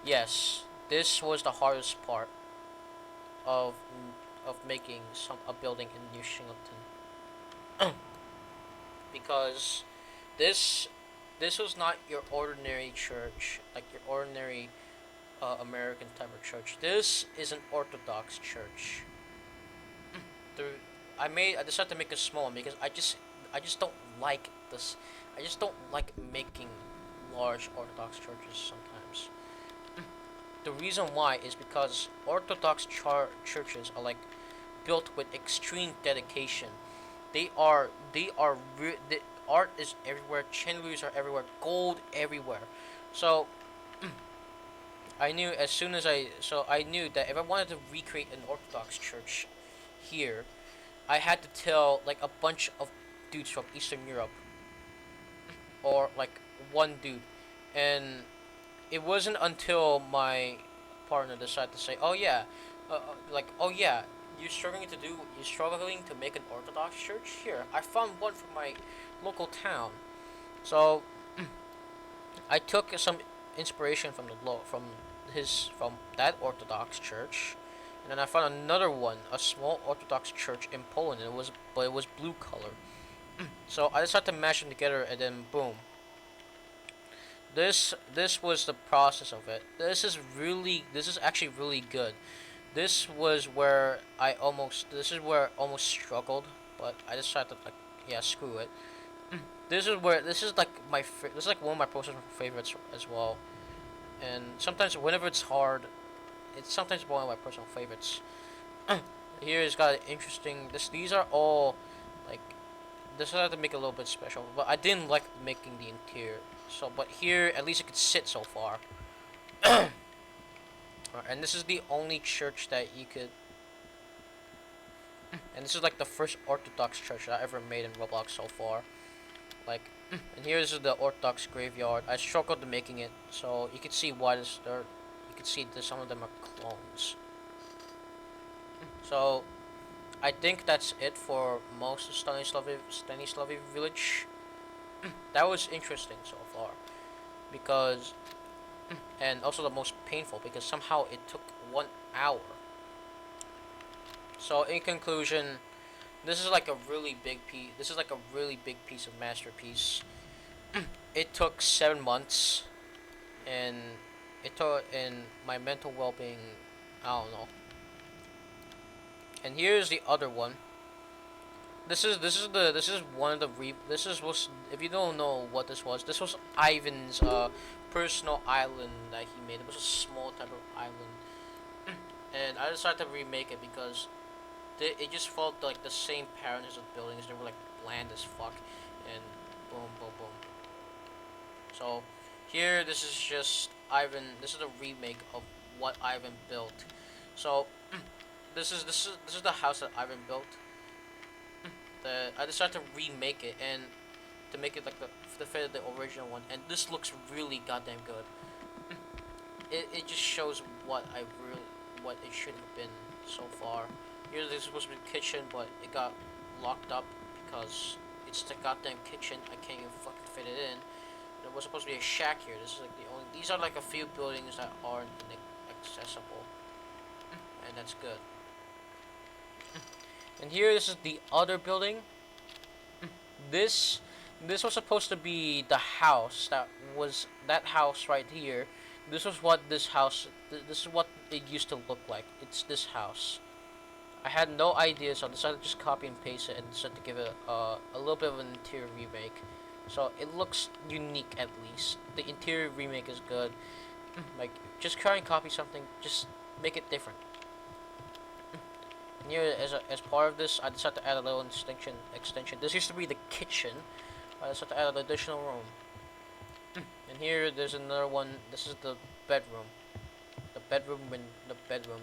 yes, this was the hardest part of making a building in New Shingleton, because this this was not your ordinary church, like your ordinary American type of church. This is an Orthodox church. The, I decided to make a small one because I just don't like this. I just don't like making large Orthodox churches sometimes. The reason why is because Orthodox churches are like built with extreme dedication. The art is everywhere. Chandeliers are everywhere. Gold everywhere. So I knew as soon as I knew that if I wanted to recreate an Orthodox church here, I had to tell like a bunch of dudes from Eastern Europe, or like one dude, and it wasn't until my partner decided to say, "Oh yeah, oh yeah, you're struggling to make an Orthodox church here. I found one from my local town." So I took some inspiration from from that Orthodox church, and then I found another one, a small Orthodox church in Poland. But it was blue color. So I decided to mash them together, and then boom. This was the process of it. This is actually really good. This is where I almost struggled, but I decided to like, yeah, screw it. This is like one of my personal favorites as well. And sometimes whenever it's hard, it's sometimes one of my personal favorites. Here it's got interesting. These are all like this. I had to make it a little bit special, but I didn't like making the interior. So, but here at least it could sit so far. And this is the only church that you could. And this is like the first Orthodox church that I ever made in Roblox so far. Like, and here is the Orthodox graveyard. I struggled to making it, so you can see why this. You can see that some of them are clones. So, I think that's it for most of Stanislavy Village. That was interesting so far, because, and also the most painful because somehow it took 1 hour. So in conclusion, this is like a really big piece. This is like a really big piece of masterpiece. It took 7 months, and my mental well-being. I don't know. And here's the other one. This is one of the this is was if you don't know what this was Ivan's personal island that he made. It was a small type of island, and I decided to remake it because it just felt like the same pattern as the buildings. They were like bland as fuck, and boom, boom, boom. So here, this is just Ivan. This is a remake of what Ivan built. So this is the house that Ivan built. I decided to remake it and to make it like the fit of the original one, and this looks really goddamn good. It just shows what it should have been so far. Here, this was supposed to be the kitchen, but it got locked up because it's the goddamn kitchen. I can't even fucking fit it in. There was supposed to be a shack here. This is like the only. These are like a few buildings that aren't accessible, and that's good. And here, this is the other building. This This was supposed to be the house that house right here. This was what this house. This is what it used to look like. It's this house. I had no idea, so I decided to just copy and paste it and decided to give it a little bit of an interior remake. So it looks unique at least. The interior remake is good. Like, just try and copy something, just make it different. And here, as part of this, I decided to add a little extension. This used to be the kitchen. I decided to add an additional room. And here, there's another one. This is the bedroom. The bedroom, and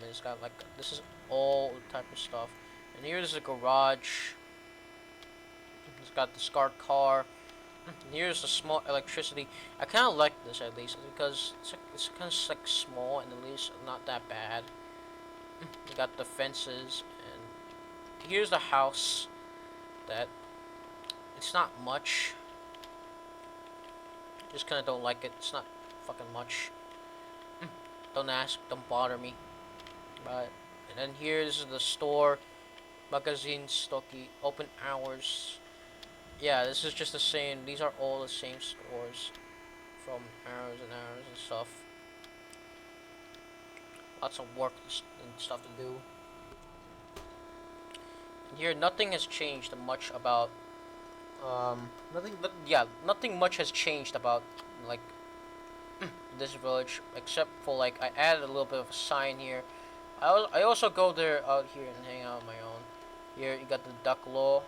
it's got like, this is all type of stuff. And here's a garage. It's got the SCART car. And here's a small electricity. I kind of like this at least because it's kind of like small and at least not that bad. You got the fences, and here's the house. That it's not much. Just kind of don't like it. It's not fucking much. Don't ask. Don't bother me. But and then here's the store. Magazine Stocky. Open hours. Yeah, this is just the same. These are all the same stores from hours and hours and stuff. Lots of work and stuff to do. And here, nothing has changed much about. Nothing much has changed about like this village except for like I added a little bit of a sign here. I also go there out here and hang out on my own. Here you got the duck law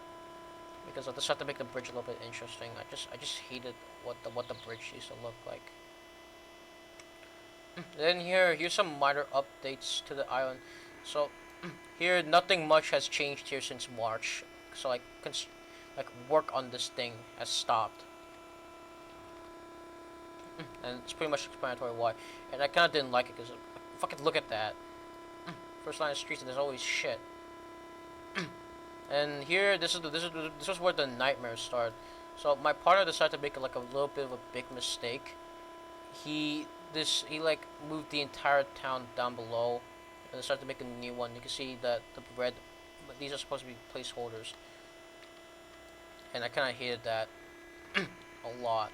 because I just have to make the bridge a little bit interesting. I just hated what the bridge used to look like. Then here's some minor updates to the island. So here nothing much has changed here since March. So like work on this thing has stopped. And it's pretty much explanatory why. And I kind of didn't like it because fucking look at that. First line of streets and there's always shit. And here this is where the nightmares start. So my partner decided to make like a little bit of a big mistake. He like moved the entire town down below and decided to make a new one. You can see that the red, but these are supposed to be placeholders. And I kind of hated that a lot.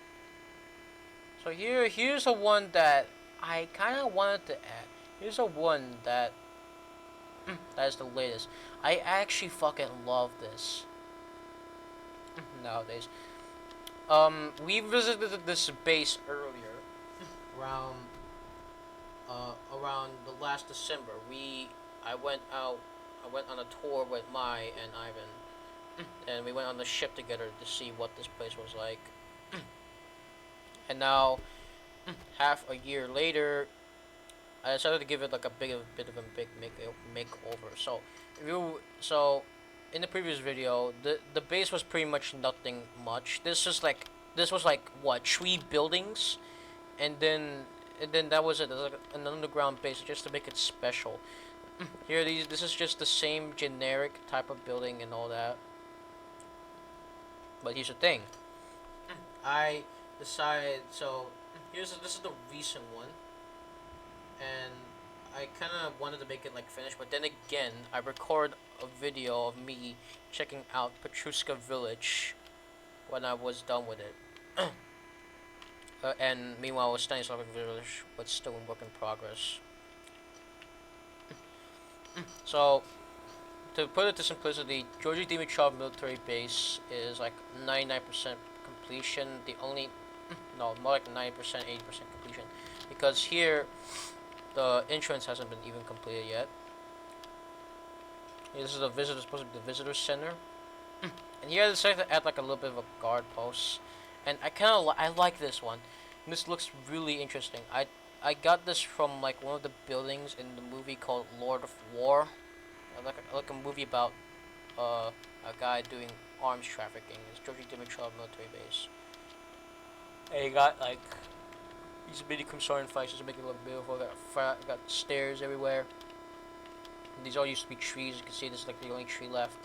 So here's a one that I kind of wanted to add. Here's a one that that is the latest. I actually fucking love this nowadays. We visited this base earlier, around around the last December. I went on a tour with Mai and Ivan, and we went on the ship together to see what this place was like. And now, half a year later, I decided to give it like a bit of a big makeover. So in the previous video, the base was pretty much nothing much. This was like what, 3 buildings, and then that was it. There's like an underground base just to make it special. This is just the same generic type of building and all that. But here's the thing. I decided, so this is the recent one, and I kind of wanted to make it like finished, but then again I record a video of me checking out Petrushka Village when I was done with it. And meanwhile Stanislav Village was still in work in progress. So to put it to simplicity, Georgy Dimitrov military base is like 99% completion. The only no, more like 90%, 80% completion, because here the entrance hasn't been even completed yet. This is supposed to be the visitor center, and here I decided to add like a little bit of a guard post, and I like this one. This looks really interesting. I got this from like one of the buildings in the movie called Lord of War, like a movie about a guy doing arms trafficking. It's Georgy Dimitrov military base. And you got like these mini Kumsarian fights just to make it look beautiful. Got stairs everywhere. And these all used to be trees. You can see this is like the only tree left.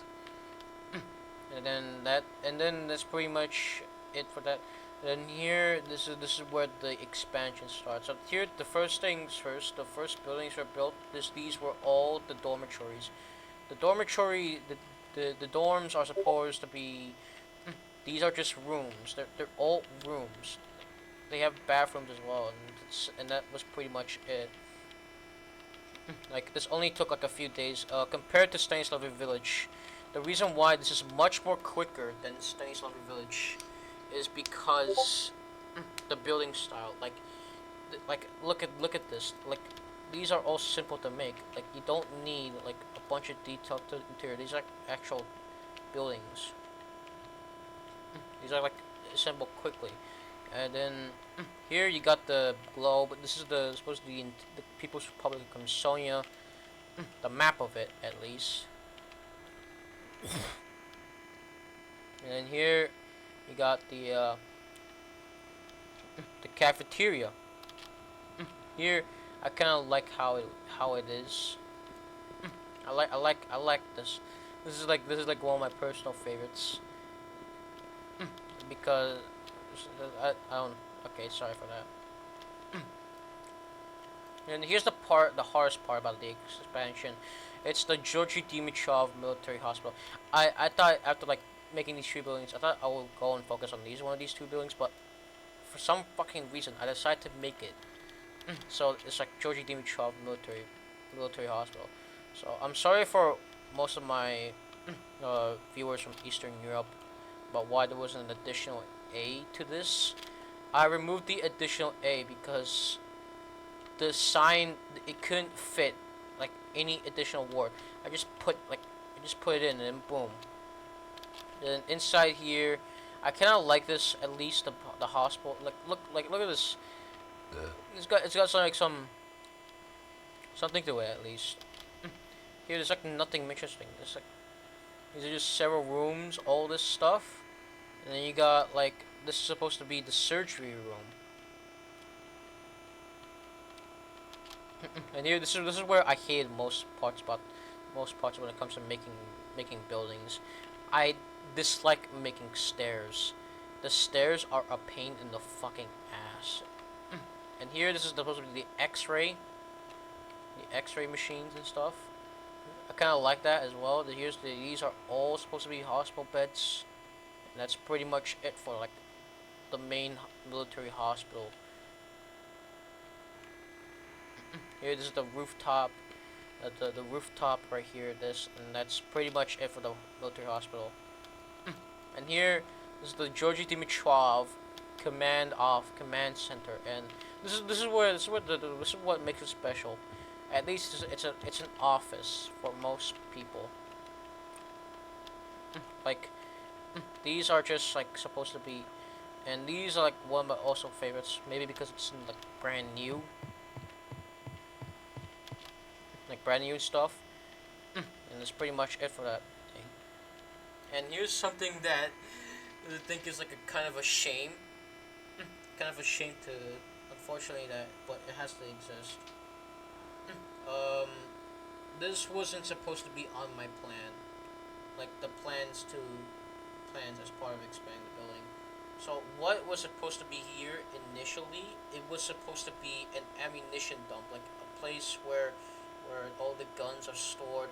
And then that's pretty much it for that. Then here, this is where the expansion starts. So here, the first things first. The first buildings were built. These were all the dormitories. The dorms are supposed to be These are just rooms. They're all rooms. They have bathrooms as well, and that was pretty much it. Like this only took like a few days compared to Stanislavy Village. The reason why this is much more quicker than Stanislavy Village is because the building style. Like look at this. Like these are all simple to make. Like you don't need like a bunch of detail to interior. These are actual buildings. These are like assembled quickly. And then here you got the globe. This is the supposed to be in the People's Republic of Comsonia. The map of it, at least. And then here you got the cafeteria. Here I kind of like how it is. I like this. This is like one of my personal favorites because I don't. Okay, sorry for that. And here's the hardest part about the expansion. It's the Georgy Dimitrov Military Hospital. I thought after like making these three buildings, I thought I would go and focus on one of these two buildings, but for some fucking reason, I decided to make it. So it's like Georgy Dimitrov Military Hospital. So I'm sorry for most of my viewers from Eastern Europe about why there wasn't an additional A to this. I removed the additional A because the sign it couldn't fit like any additional word. I just put it in and then boom. Then inside here, I kind of like this at least the hospital. Look at this. It's got something to it at least. Here there's like nothing interesting. There's like these are just several rooms, all this stuff, and then you got like this is supposed to be the surgery room. And here this is where I hate most parts when it comes to making buildings. I dislike making stairs. The stairs are a pain in the fucking ass. And here this is supposed to be the X-ray machines and stuff. I kind of like that as well. These are all supposed to be hospital beds, and that's pretty much it for like the main military hospital. Here this is the rooftop, the rooftop right here. And that's pretty much it for the military hospital. And here this is the Georgy Dimitrov command center, and this is what makes it special. At least it's an office for most people. Like these are just like supposed to be, and these are like one of my also favorites. Maybe because it's like brand new, like brand new stuff. And that's pretty much it for that thing. And here's something that I think is like a kind of a shame. Kind of a shame to, unfortunately, but it has to exist. Um, this wasn't supposed to be on my plan. Like the plans as part of expanding the building. So what was supposed to be here initially? It was supposed to be an ammunition dump, like a place where all the guns are stored,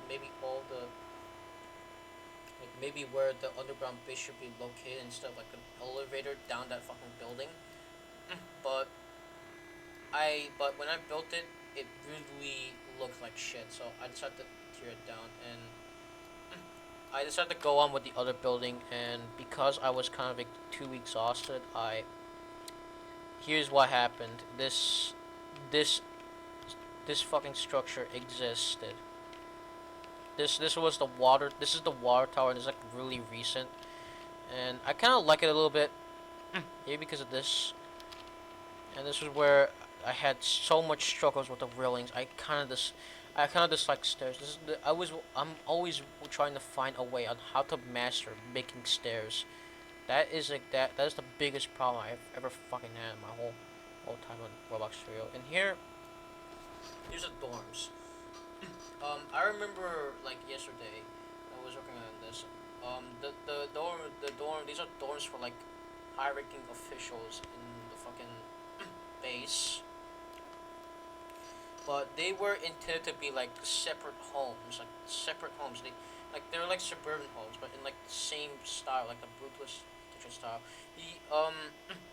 maybe all the like maybe where the underground base should be located instead of like an elevator down that fucking building. But but when I built it, it really looked like shit. So I decided to tear it down, and I decided to go on with the other building. And because I was kind of like too exhausted, here's what happened. This this fucking structure existed. This was the water. This is the water tower, and it's like really recent, and I kind of like it a little bit, maybe because of this. And this is where I had so much struggles with the railings. I kind of dislike stairs. I'm always trying to find a way on how to master making stairs. That is the biggest problem I've ever fucking had in my whole time on Roblox Studio. And here's the dorms. I remember like yesterday, I was working on this. The dorm. These are dorms for like high-ranking officials in the fucking base. but they were intended to be like separate homes, like separate homes. They're like suburban homes, but in like the same style, like the brutalist style. You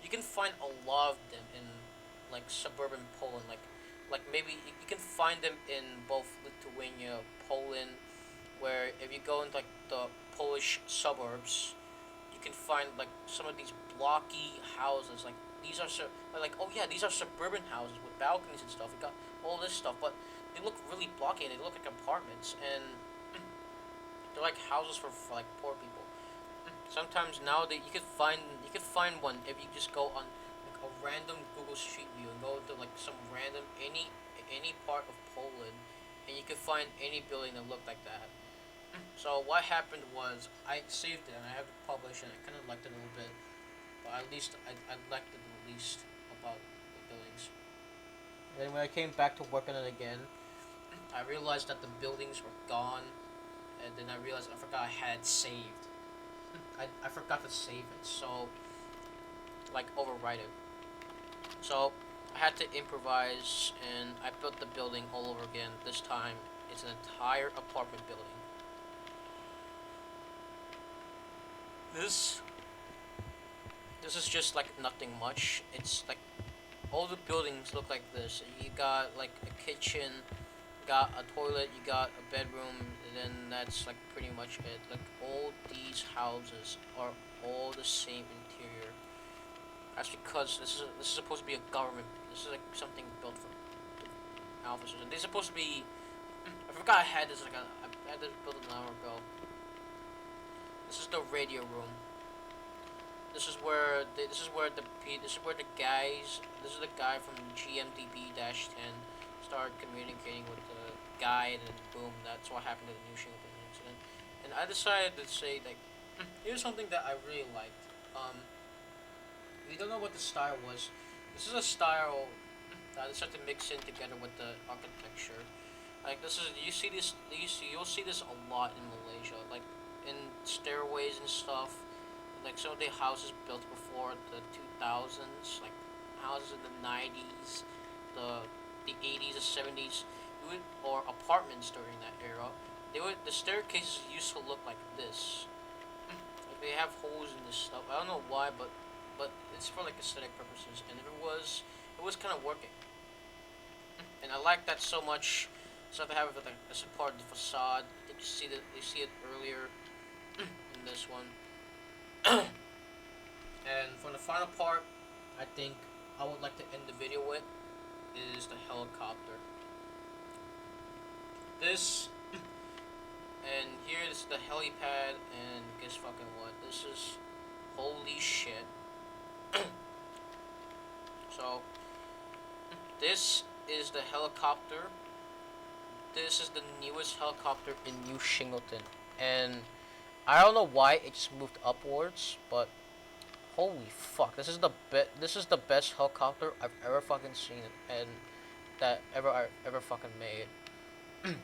you can find a lot of them in like suburban Poland, like maybe you can find them in both Lithuania, Poland, where if you go into like the Polish suburbs, you can find like some of these blocky houses. Like these are like, oh yeah, these are suburban houses with balconies and stuff. We got all this stuff, but they look really blocky and they look like apartments, and they're like houses for like poor people. Sometimes now that you could find one if you just go on like a random Google Street View and go to like some random any part of Poland, and you could find any building that looked like that. So what happened was I saved it and I have it published and I kind of liked it a little bit, but at least I liked it the least about the buildings. And when I came back to work on it again, I realized that the buildings were gone, and then I realized I forgot I had it saved. I forgot to save it, so like overwrite it. So I had to improvise, and I built the building all over again. This time it's an entire apartment building. This this is just like nothing much. It's like all the buildings look like this. You got like a kitchen, got a toilet, you got a bedroom, and then that's like pretty much it. Like all these houses are all the same interior. That's because this is supposed to be a government. This is like something built for officers, and they're supposed to be. I forgot I had this I had this built an hour ago. This is the radio room. This is where the guys. This is the guy from GMDB-10 started communicating with the guy, and then boom, that's what happened to the new Shinglebin incident. And I decided to say like, here's something that I really liked. If you don't know what the style was, this is a style that I decided to mix in together with the architecture. Like this is you'll see this a lot in Malaysia, like in stairways and stuff. Like some of the houses built before the 2000s, like houses in the 90s, the 80s, the 70s, or apartments during that era. The staircases used to look like this. Like they have holes in this stuff. I don't know why, but it's for like aesthetic purposes, and it was kind of working. And I like that so much. So I have it like as a part of the facade. I think you see it earlier in this one. And for the final part, I think I would like to end the video with is the helicopter. This and here is the helipad, and guess fucking what? This is holy shit. So this is the helicopter. This is the newest helicopter in New Shingleton, and I don't know why it just moved upwards, but holy fuck, this is the best helicopter I've ever fucking seen, and that I've ever fucking made.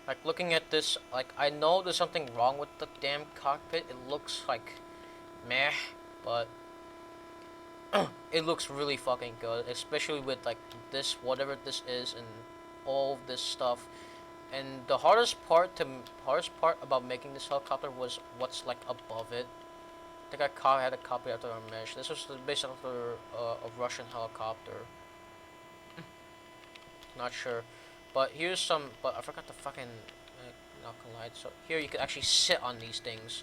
Like looking at this, like I know there's something wrong with the damn cockpit. It looks like meh, but it looks really fucking good, especially with like this whatever this is and all of this stuff. And the hardest part about making this helicopter was what's like above it. I think had a copy after a mesh. This was based after a Russian helicopter. Not sure, but here's some. But I forgot to fucking not collide. So here you can actually sit on these things,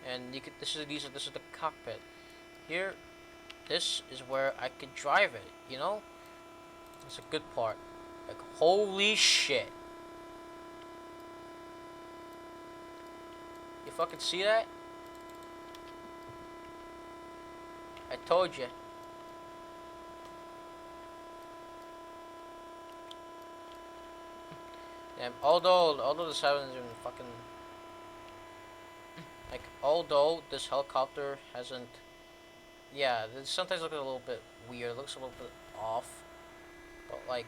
and you could. This is the cockpit. Here, this is where I could drive it. You know, it's a good part. Like holy shit! You fucking see that? I told you. Yeah, although the silence isn't fucking like although this helicopter hasn't, yeah, it sometimes looks a little bit weird. It looks a little bit off, but like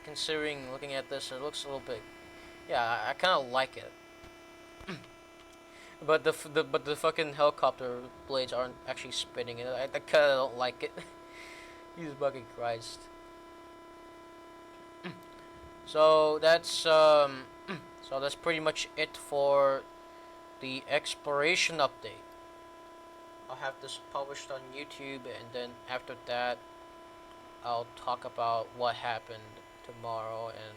considering looking at this, it looks a little bit. Yeah, I kind of like it. But the fucking helicopter blades aren't actually spinning, and I kind of don't like it. Jesus fucking Christ. So so that's pretty much it for the exploration update. I'll have this published on YouTube, and then after that, I'll talk about what happened tomorrow and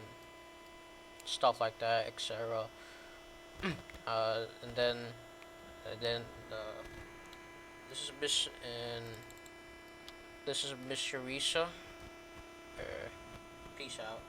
stuff like that, etc. And then this is Miss Sharisa. Peace out.